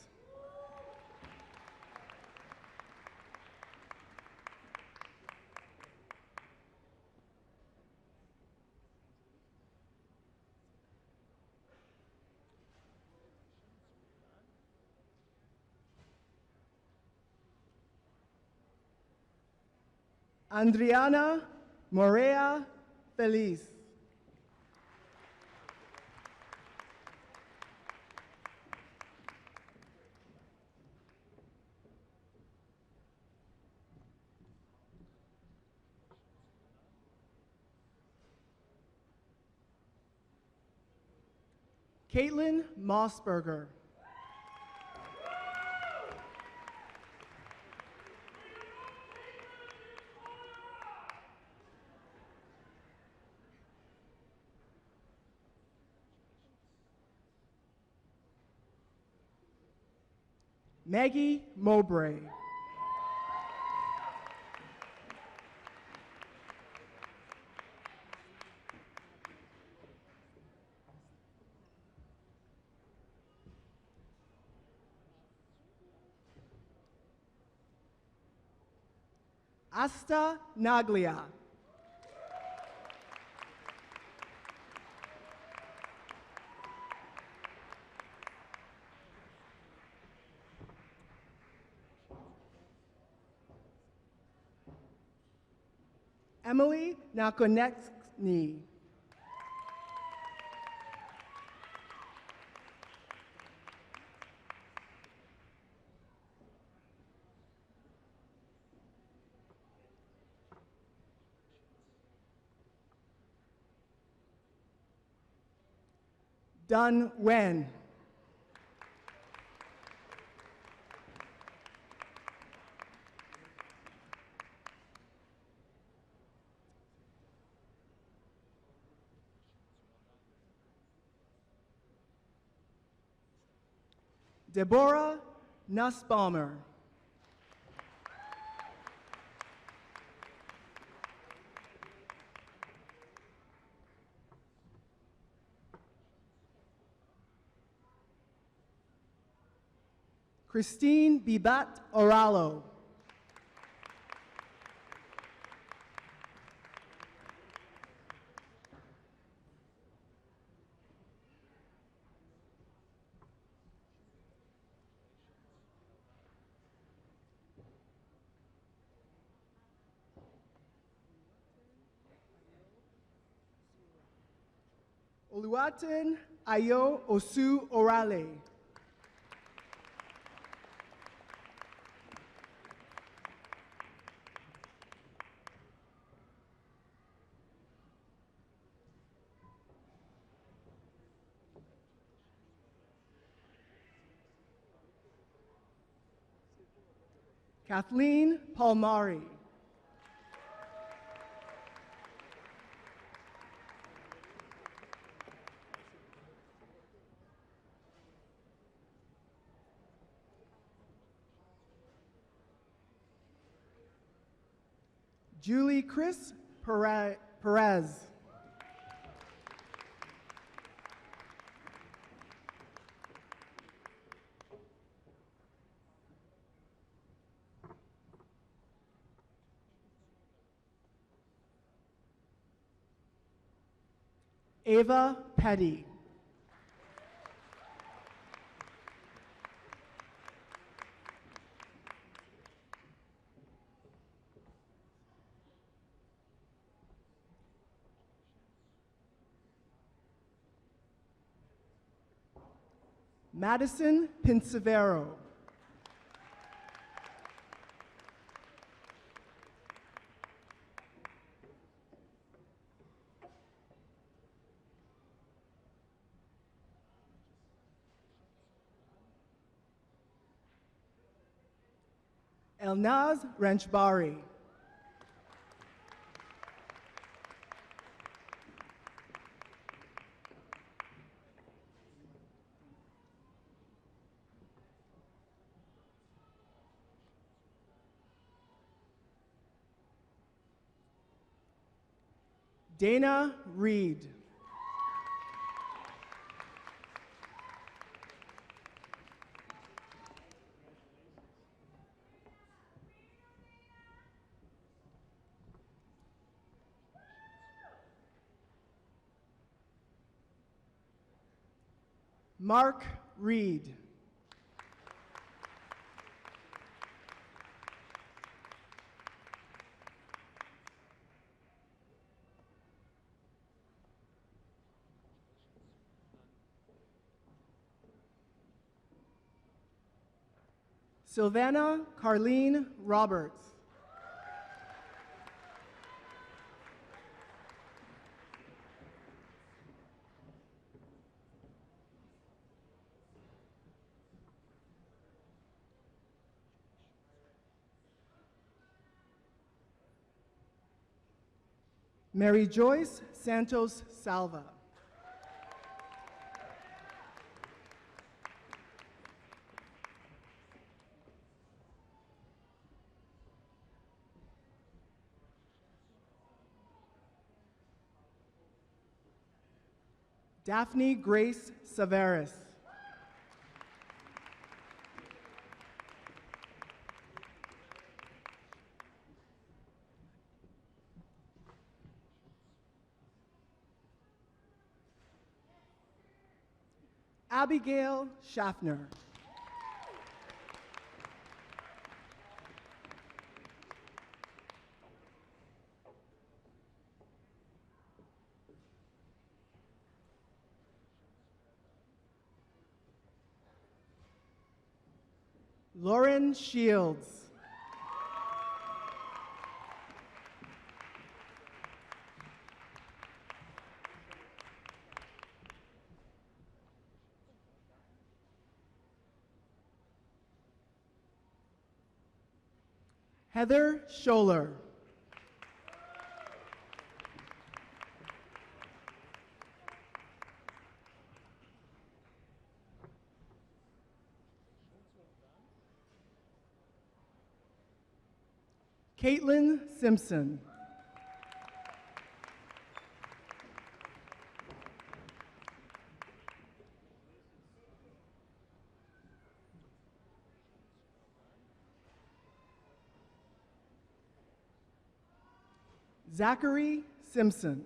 Andriana Morea Feliz. Caitlin Mossberger. Maggie Mowbray. Asta Naglia. Emily Nakonechny. Dun Wen. Deborah Nussbaumer. Christine Bibat Oralo. Oluwatin Ayo Osu Orale. Kathleen Palmari. Julie Chris Perez. Ava Petty. Madison Pinsevero. Elnaz Ranchbari. Dana Reed. Mark Reed. Sylvana Carlene Roberts. Mary Joyce Santos Salva. Daphne Grace Severus. Abigail Schaffner. Lauren Shields. Heather Scholler. Caitlin Simpson. Zachary Simpson.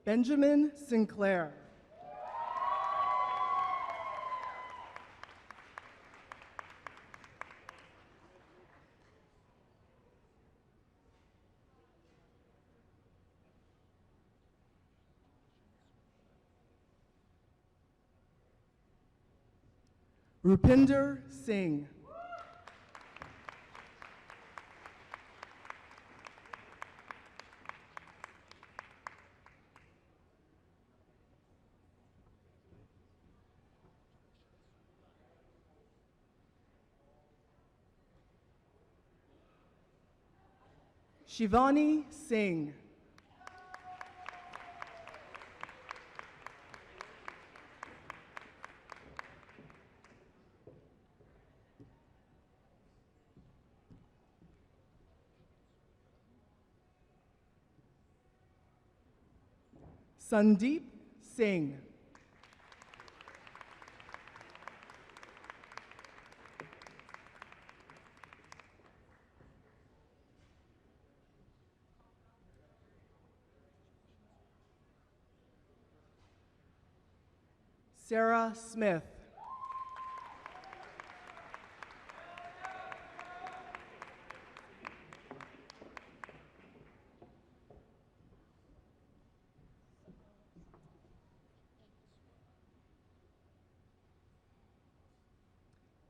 Benjamin Sinclair. Rupinder Singh. Shivani Singh. Sandeep Singh. Sarah Smith.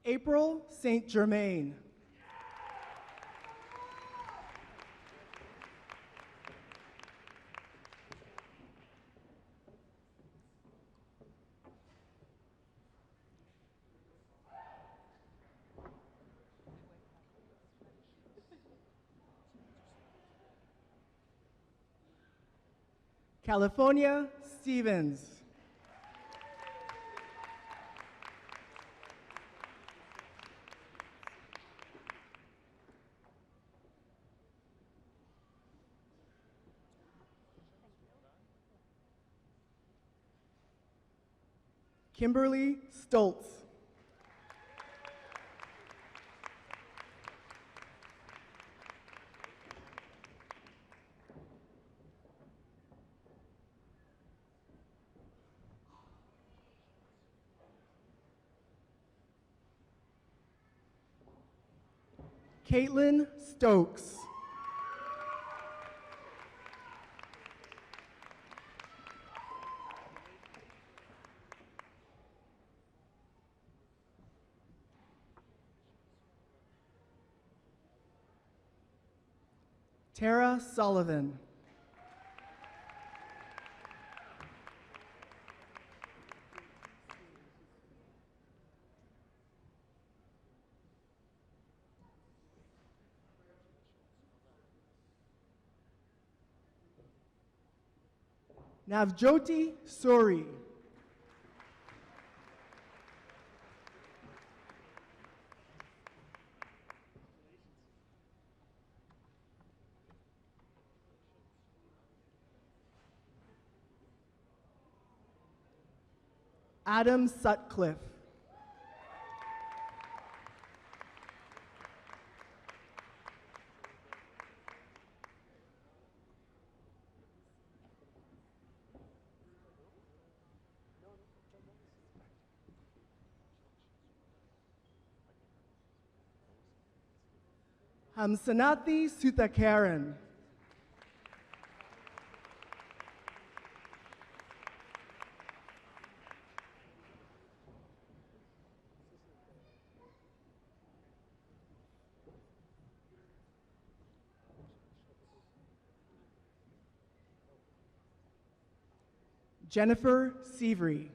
April St. Germain. California Stevens. Kimberly Stoltz. Caitlin Stokes. Tara Sullivan. Navjoti Suri. Adam Sutcliffe. Hamsanathi Sutakaran. Jennifer Severy.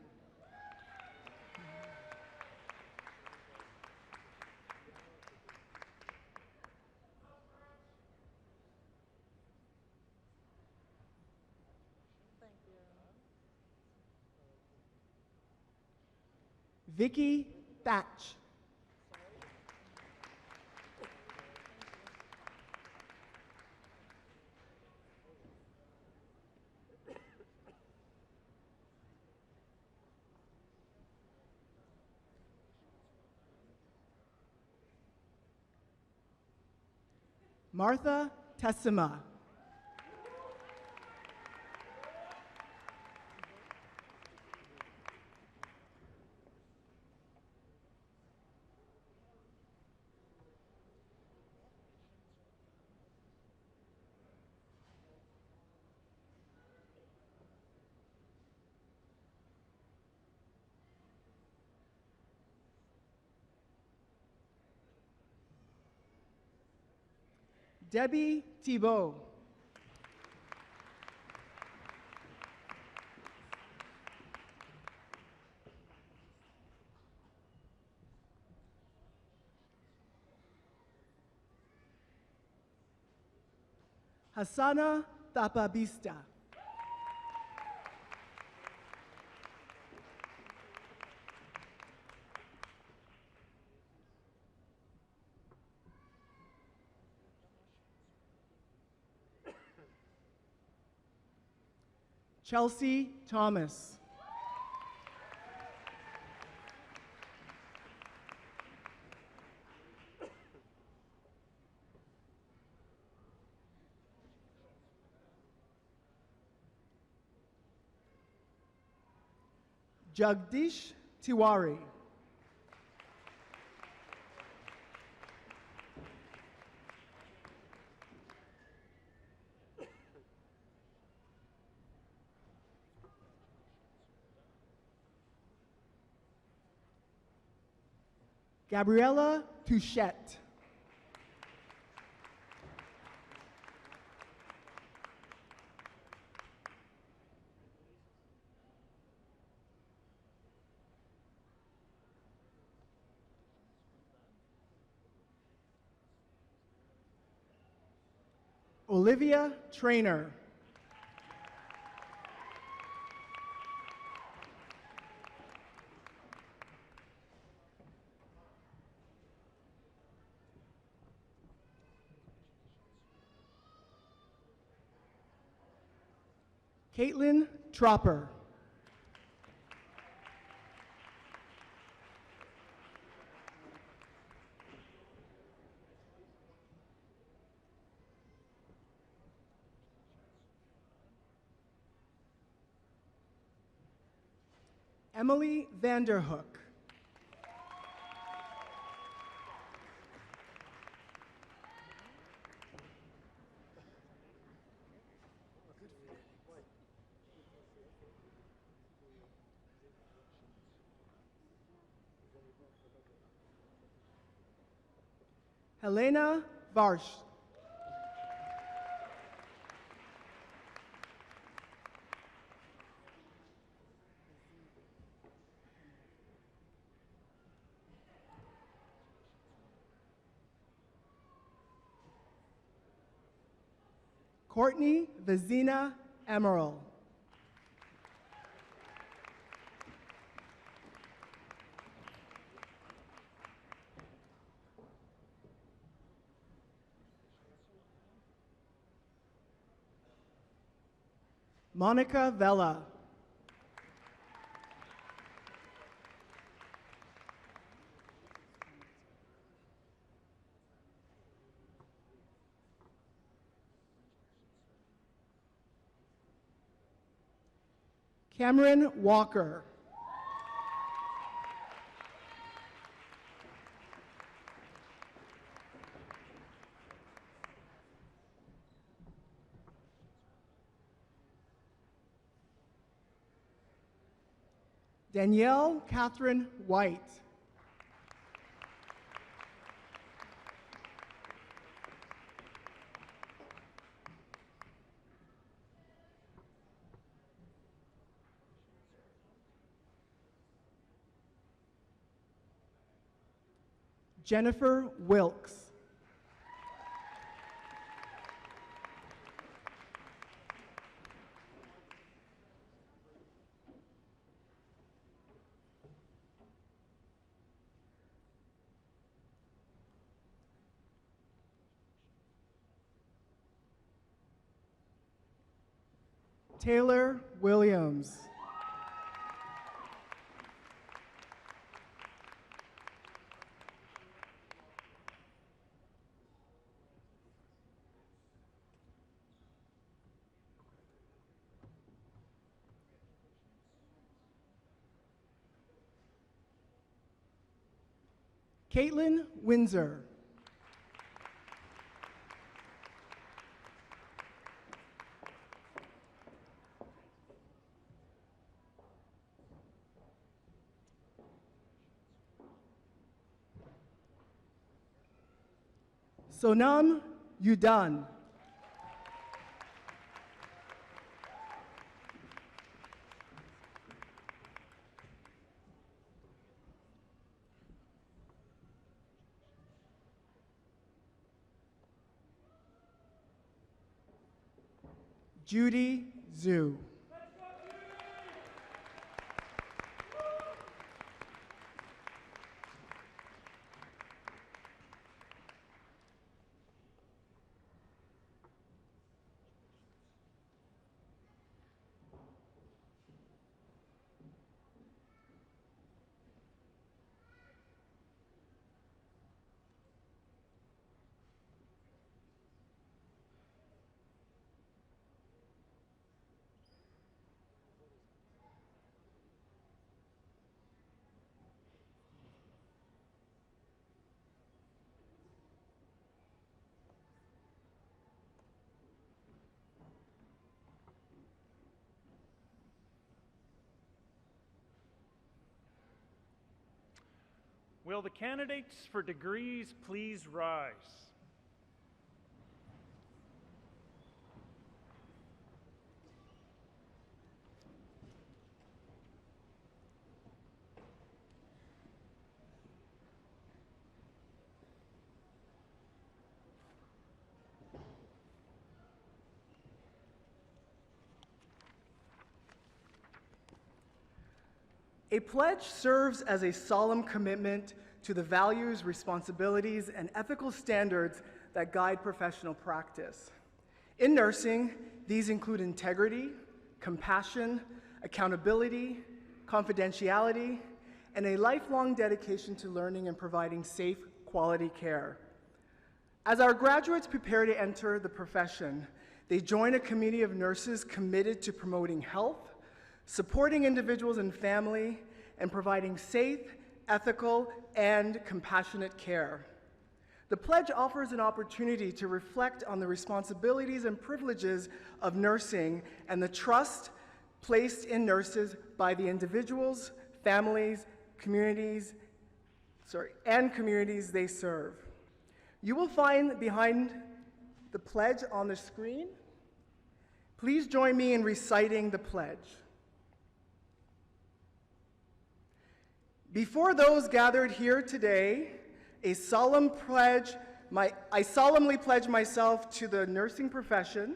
Vicky Thatch. Martha Tessima. Debbie Thibault. Hassana Thapabista. Chelsea Thomas. Jagdish Tiwari. Gabriella Touchette. Olivia Trainer. Caitlin Tropper. Emily Vanderhook. Helena Varsh. Courtney Vizina Emerald. Monica Vella. Cameron Walker. Danielle Catherine White. Jennifer Wilkes. Taylor Williams. Caitlin Windsor. Sonam Yudan. Judy Zhu. Will the candidates for degrees please rise? A pledge serves as a solemn commitment to the values, responsibilities, and ethical standards that guide professional practice. In nursing, these include integrity, compassion, accountability, confidentiality, and a lifelong dedication to learning and providing safe, quality care. As our graduates prepare to enter the profession, they join a community of nurses committed to promoting health, supporting individuals and family, and providing safe, ethical, and compassionate care. The pledge offers an opportunity to reflect on the responsibilities and privileges of nursing and the trust placed in nurses by the individuals, families, communities they serve. You will find behind the pledge on the screen. Please join me in reciting the pledge. Before those gathered here today, I solemnly pledge myself to the nursing profession,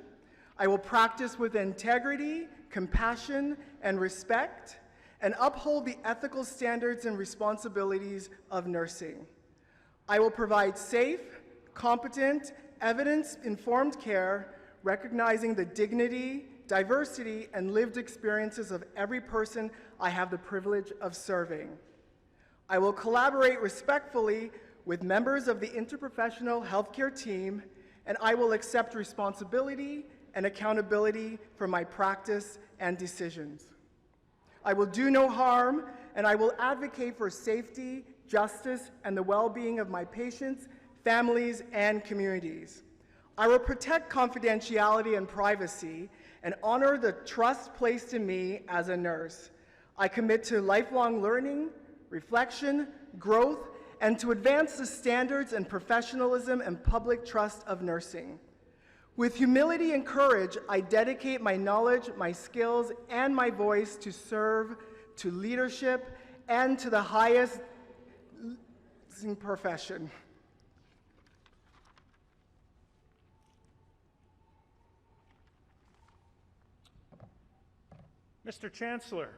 I will practice with integrity, compassion, and respect, and uphold the ethical standards and responsibilities of nursing. I will provide safe, competent, evidence-informed care, recognizing the dignity, diversity, and lived experiences of every person I have the privilege of serving. I will collaborate respectfully with members of the interprofessional healthcare team, and I will accept responsibility and accountability for my practice and decisions. I will do no harm, and I will advocate for safety, justice, and the well-being of my patients, families, and communities. I will protect confidentiality and privacy and honor the trust placed in me as a nurse. I commit to lifelong learning, reflection, growth, and to advance the standards and professionalism and public trust of nursing. With humility and courage, I dedicate my knowledge, my skills, and my voice to serve, to leadership, and to the highest profession. Mr. Chancellor,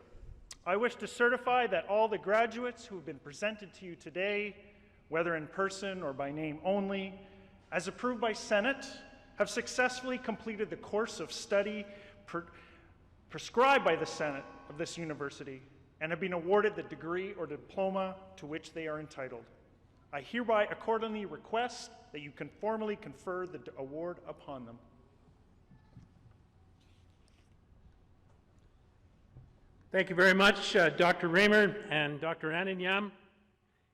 I wish to certify that all the graduates who have been presented to you today, whether in person or by name only, as approved by Senate, have successfully completed the course of study prescribed by the Senate of this university and have been awarded the degree or diploma to which they are entitled. I hereby accordingly request that you can formally confer the award upon them. Thank you very much, Dr. Raymer and Dr. Ananyam.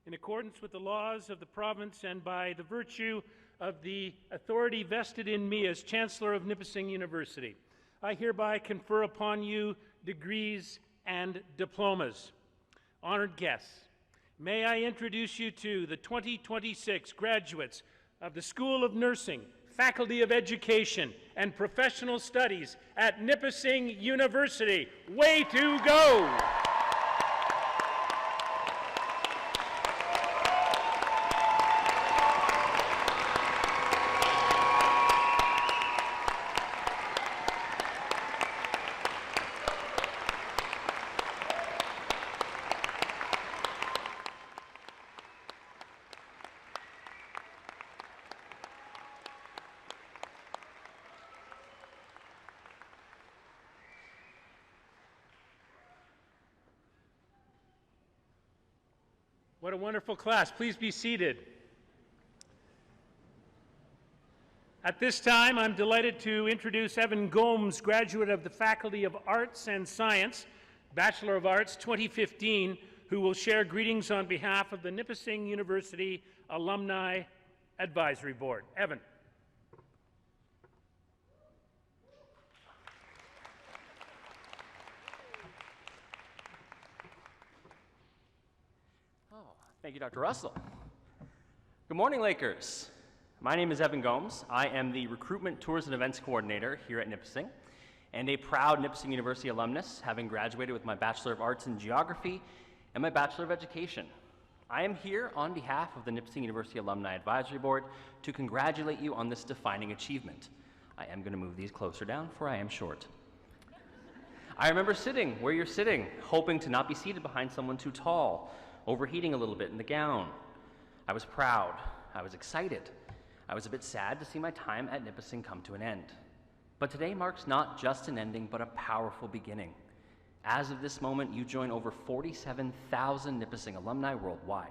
In accordance with the laws of the province and by the virtue of the authority vested in me as Chancellor of Nipissing University, I hereby confer upon you degrees and diplomas. Honored guests, may I introduce you to the 2026 graduates of the School of Nursing, Faculty of Education, and Professional Studies at Nipissing University. Way to go! What a wonderful class. Please be seated. At this time, I'm delighted to introduce Evan Gomes, graduate of the Faculty of Arts and Science, Bachelor of Arts 2015, who will share greetings on behalf of the Nipissing University Alumni Advisory Board. Evan. Thank you, Dr. Russell. Good morning, Lakers. My name is Evan Gomes. I am the Recruitment, Tours, and Events Coordinator here at Nipissing, and a proud Nipissing University alumnus, having graduated with my Bachelor of Arts in Geography and my Bachelor of Education. I am here on behalf of the Nipissing University Alumni Advisory Board to congratulate you on this defining achievement. I am going to move these closer down, for I am short. I remember sitting where you're sitting, hoping to not be seated behind someone too tall, overheating a little bit in the gown. I was proud. I was excited. I was a bit sad to see my time at Nipissing come to an end. But today marks not just an ending, but a powerful beginning. As of this moment, you join over 47,000 Nipissing alumni worldwide,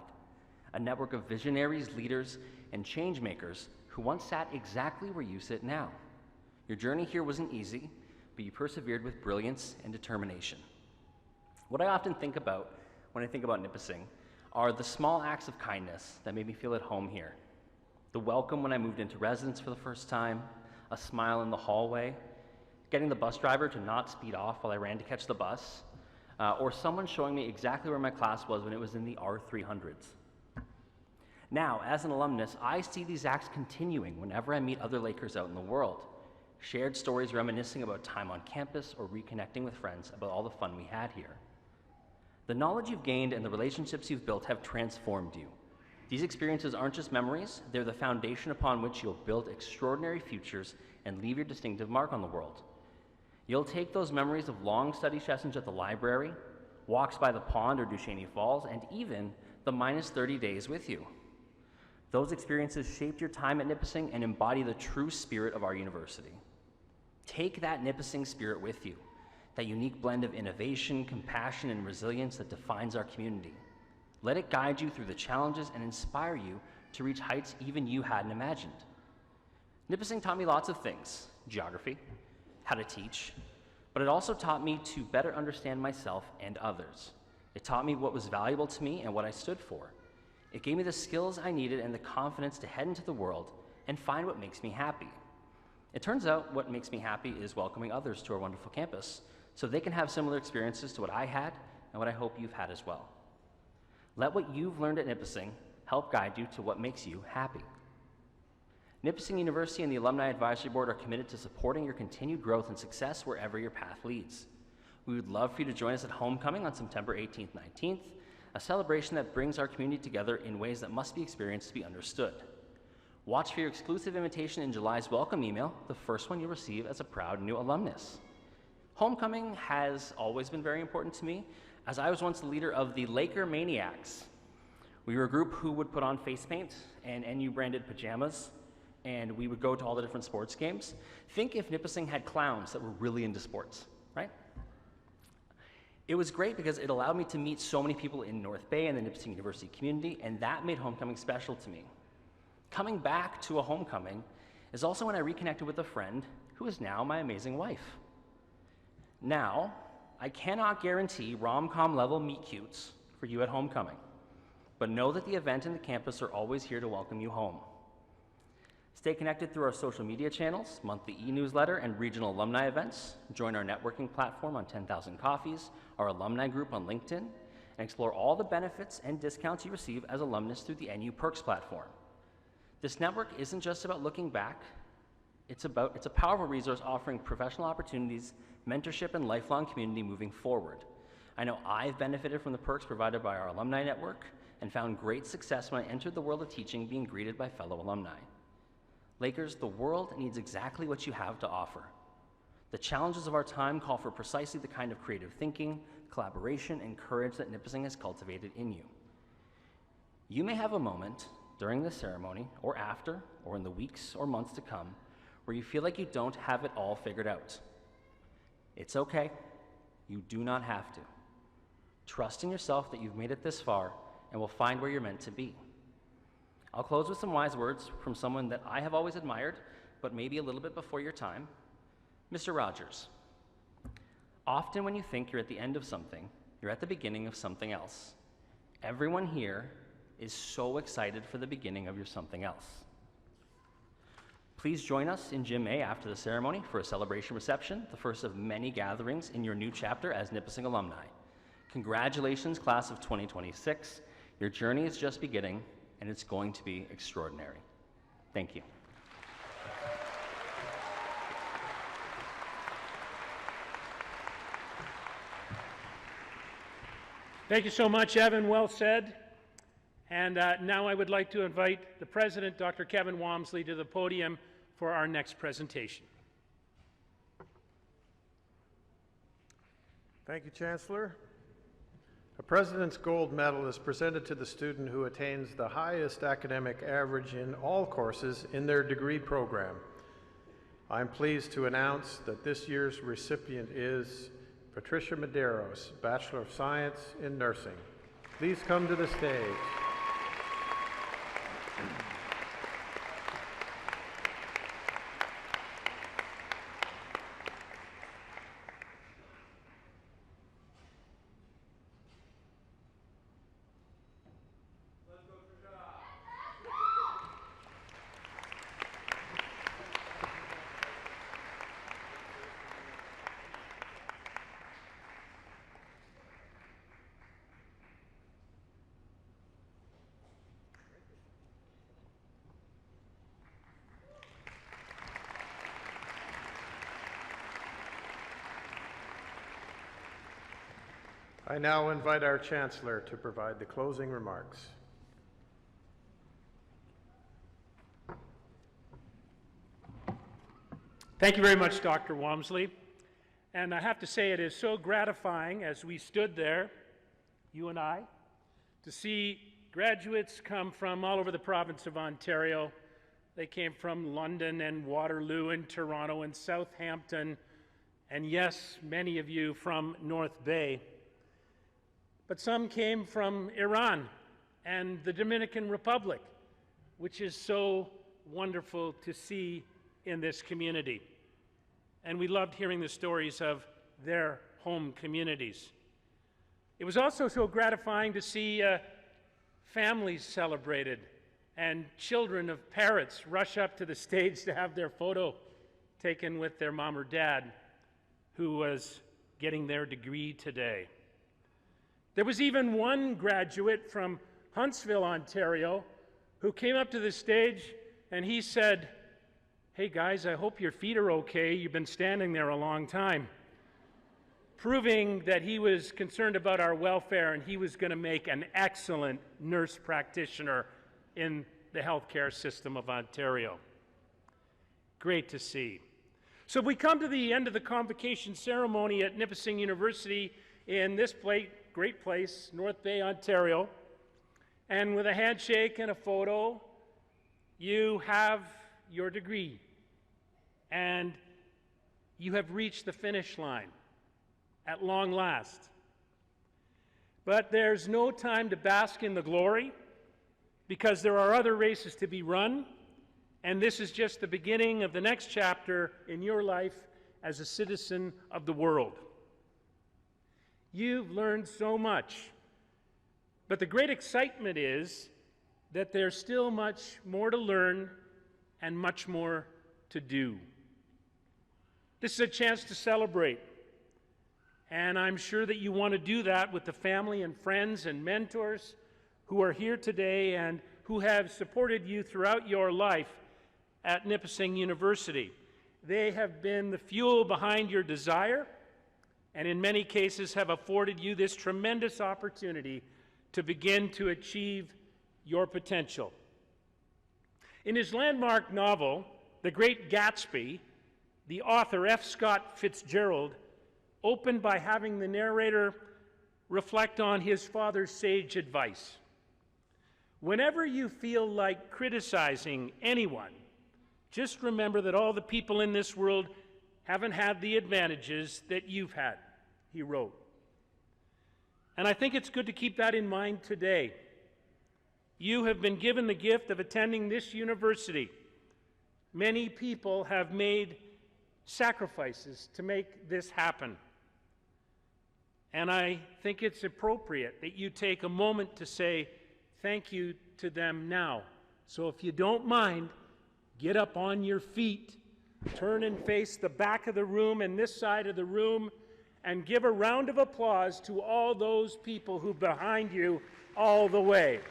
a network of visionaries, leaders, and change makers who once sat exactly where you sit now. Your journey here wasn't easy, but you persevered with brilliance and determination. What I often think about when I think about Nipissing are the small acts of kindness that made me feel at home here. The welcome when I moved into residence for the first time, a smile in the hallway, getting the bus driver to not speed off while I ran to catch the bus, or someone showing me exactly where my class was when it was in the R300s. Now, as an alumnus, I see these acts continuing whenever I meet other Lakers out in the world. Shared stories reminiscing about time on campus or reconnecting with friends about all the fun we had here. The knowledge you've gained and the relationships you've built have transformed you. These experiences aren't just memories, they're the foundation upon which you'll build extraordinary futures and leave your distinctive mark on the world. You'll take those memories of long study sessions at the library, walks by the pond or Duchesne Falls, and even the minus 30 days with you. Those experiences shaped your time at Nipissing and embody the true spirit of our university. Take that Nipissing spirit with you, that unique blend of innovation, compassion, and resilience that defines our community. Let it guide you through the challenges and inspire you to reach heights even you hadn't imagined. Nipissing taught me lots of things: geography, how to teach, but it also taught me to better understand myself and others. It taught me what was valuable to me and what I stood for. It gave me the skills I needed and the confidence to head into the world and find what makes me happy. It turns out what makes me happy is welcoming others to our wonderful campus so they can have similar experiences to what I had and what I hope you've had as well. Let what you've learned at Nipissing help guide you to what makes you happy. Nipissing University and the Alumni Advisory Board are committed to supporting your continued growth and success wherever your path leads. We would love for you to join us at Homecoming on September 18th and 19th, a celebration that brings our community together in ways that must be experienced to be understood. Watch for your exclusive invitation in July's welcome email, the first one you'll receive as a proud new alumnus. Homecoming has always been very important to me, as I was once the leader of the Laker Maniacs. We were a group who would put on face paint and NU-branded pajamas, and we would go to all the different sports games. Think if Nipissing had clowns that were really into sports, right? It was great because it allowed me to meet so many people in North Bay and the Nipissing University community, and that made homecoming special to me. Coming back to a homecoming is also when I reconnected with a friend who is now my amazing wife. Now, I cannot guarantee rom-com level meet-cutes for you at homecoming, but know that the event and the campus are always here to welcome you home. Stay connected through our social media channels, monthly e-newsletter, and regional alumni events. Join our networking platform on 10,000 Coffees, our alumni group on LinkedIn, and explore all the benefits and discounts you receive as alumnus through the NU Perks platform. This network isn't just about looking back, it's a powerful resource offering professional opportunities, mentorship, and lifelong community moving forward. I know I've benefited from the perks provided by our alumni network and found great success when I entered the world of teaching, being greeted by fellow alumni. Lakers, the world needs exactly what you have to offer. The challenges of our time call for precisely the kind of creative thinking, collaboration, and courage that Nipissing has cultivated in you. You may have a moment during the ceremony, or after, or in the weeks or months to come, where you feel like you don't have it all figured out. It's okay. You do not have to. Trust in yourself that you've made it this far and will find where you're meant to be. I'll close with some wise words from someone that I have always admired, but maybe a little bit before your time, Mr. Rogers. Often when you think you're at the end of something, you're at the beginning of something else. Everyone here is so excited for the beginning of your something else. Please join us in Gym A after the ceremony for a celebration reception, the first of many gatherings in your new chapter as Nipissing alumni. Congratulations, class of 2026. Your journey is just beginning, and it's going to be extraordinary. Thank you. Thank you so much, Evan. Well said. And now I would like to invite the President, Dr. Kevin Walmsley, to the podium for our next presentation. Thank you, Chancellor. A President's Gold Medal is presented to the student who attains the highest academic average in all courses in their degree program. I'm pleased to announce that this year's recipient is Patricia Medeiros, Bachelor of Science in Nursing. Please come to the stage. I now invite our Chancellor to provide the closing remarks. Thank you very much, Dr. Walmsley. And I have to say, it is so gratifying as we stood there, you and I, to see graduates come from all over the province of Ontario. They came from London and Waterloo and Toronto and Southampton, and yes, many of you from North Bay. But some came from Iran and the Dominican Republic, which is so wonderful to see in this community. And we loved hearing the stories of their home communities. It was also so gratifying to see families celebrated and children of parents rush up to the stage to have their photo taken with their mom or dad who was getting their degree today. There was even one graduate from Huntsville, Ontario, who came up to the stage and he said, "Hey guys, I hope your feet are okay. You've been standing there a long time." Proving that he was concerned about our welfare and he was going to make an excellent nurse practitioner in the healthcare system of Ontario. Great to see. So we come to the end of the convocation ceremony at Nipissing University in this great place, North Bay, Ontario. And with a handshake and a photo, you have your degree. And you have reached the finish line at long last. But there's no time to bask in the glory because there are other races to be run, and this is just the beginning of the next chapter in your life as a citizen of the world. You've learned so much, but the great excitement is that there's still much more to learn and much more to do. This is a chance to celebrate. And I'm sure that you want to do that with the family and friends and mentors who are here today and who have supported you throughout your life at Nipissing University. They have been the fuel behind your desire and in many cases have afforded you this tremendous opportunity to begin to achieve your potential. In his landmark novel, The Great Gatsby, the author F. Scott Fitzgerald opened by having the narrator reflect on his father's sage advice. Whenever you feel like criticizing anyone, just remember that all the people in this world haven't had the advantages that you've had, he wrote. And I think it's good to keep that in mind today. You have been given the gift of attending this university. Many people have made sacrifices to make this happen. And I think it's appropriate that you take a moment to say thank you to them now. So if you don't mind, get up on your feet, turn and face the back of the room and this side of the room, and give a round of applause to all those people who are behind you all the way.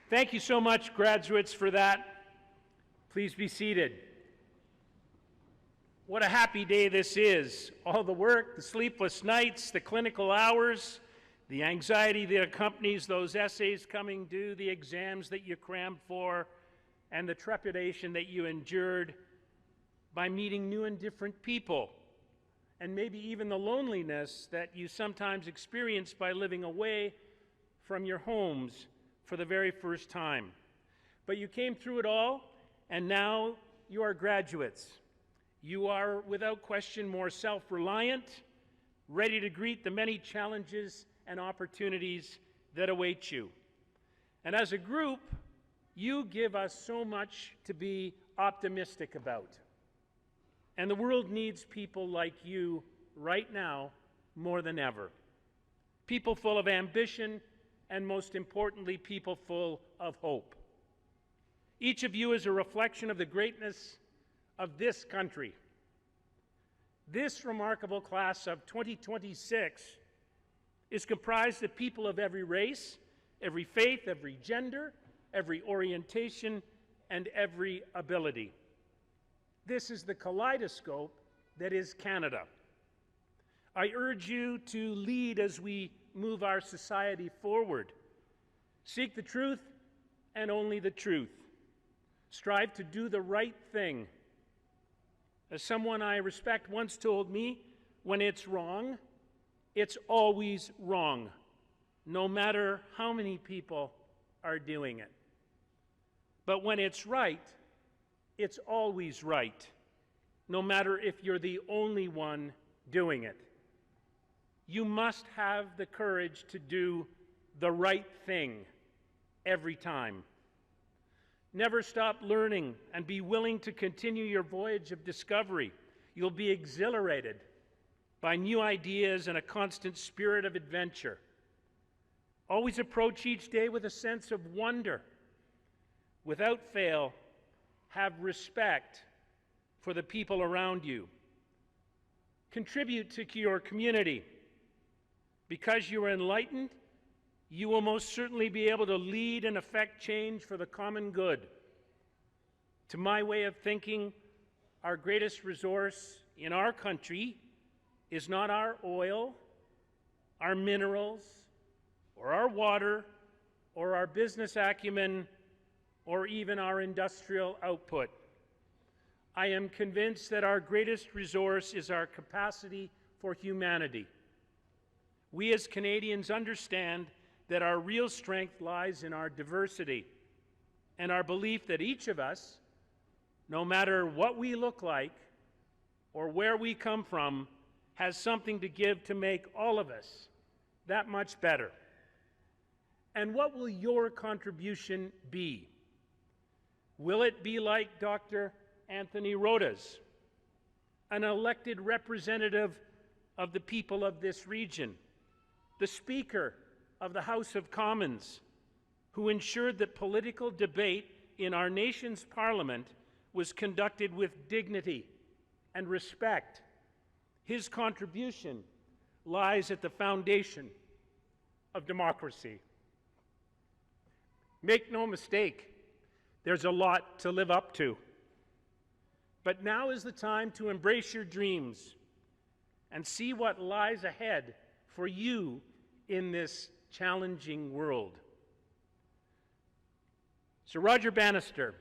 Thank you so much, graduates, for that. Please be seated. What a happy day this is. All the work, the sleepless nights, the clinical hours, the anxiety that accompanies those essays coming due, the exams that you crammed for, and the trepidation that you endured by meeting new and different people, and maybe even the loneliness that you sometimes experience by living away from your homes for the very first time. But you came through it all, and now you are graduates. You are, without question, more self-reliant, ready to greet the many challenges and opportunities that await you. And as a group, you give us so much to be optimistic about. And the world needs people like you right now more than ever. People full of ambition, and most importantly, people full of hope. Each of you is a reflection of the greatness of this country. This remarkable class of 2026 is comprised of people of every race, every faith, every gender, every orientation, and every ability. This is the kaleidoscope that is Canada. I urge you to lead as we move our society forward. Seek the truth and only the truth. Strive to do the right thing. As someone I respect once told me, when it's wrong, it's always wrong, no matter how many people are doing it. But when it's right, it's always right, no matter if you're the only one doing it. You must have the courage to do the right thing every time. Never stop learning and be willing to continue your voyage of discovery. You'll be exhilarated by new ideas and a constant spirit of adventure. Always approach each day with a sense of wonder. Without fail, have respect for the people around you. Contribute to your community. Because you are enlightened, you will most certainly be able to lead and affect change for the common good. To my way of thinking, our greatest resource in our country is not our oil, our minerals, or our water, or our business acumen, or even our industrial output. I am convinced that our greatest resource is our capacity for humanity. We as Canadians understand that our real strength lies in our diversity and our belief that each of us, no matter what we look like or where we come from, has something to give to make all of us that much better. And what will your contribution be? Will it be like Dr. Anthony Roda's, an elected representative of the people of this region, the Speaker of the House of Commons, who ensured that political debate in our nation's Parliament was conducted with dignity and respect? His contribution lies at the foundation of democracy. Make no mistake, there's a lot to live up to. But now is the time to embrace your dreams and see what lies ahead for you in this challenging world. Sir Roger Bannister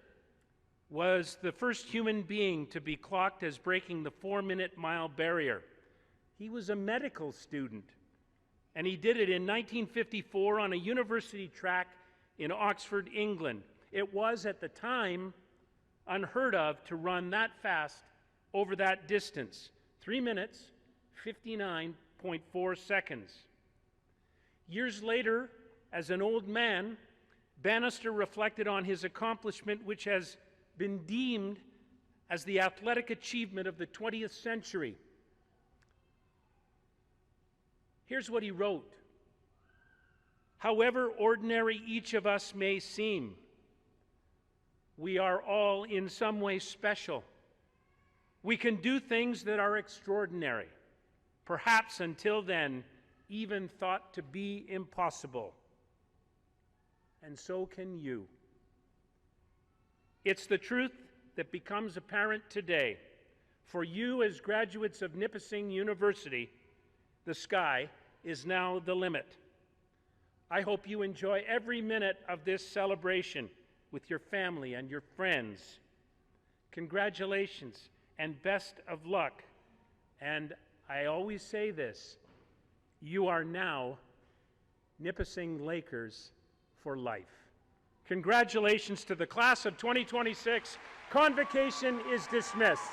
was the first human being to be clocked as breaking the 4-minute mile barrier. He was a medical student, and he did it in 1954 on a university track in Oxford, England. It was, at the time, unheard of to run that fast over that distance. 3 minutes, 59.4 seconds. Years later, as an old man, Bannister reflected on his accomplishment, which has been deemed as the athletic achievement of the 20th century. Here's what he wrote. However ordinary each of us may seem, we are all in some way special. We can do things that are extraordinary, perhaps until then even thought to be impossible. And so can you. It's the truth that becomes apparent today. For you as graduates of Nipissing University, the sky is now the limit. I hope you enjoy every minute of this celebration with your family and your friends. Congratulations and best of luck. And I always say this, you are now Nipissing Lakers for life. Congratulations to the class of 2026. Convocation is dismissed.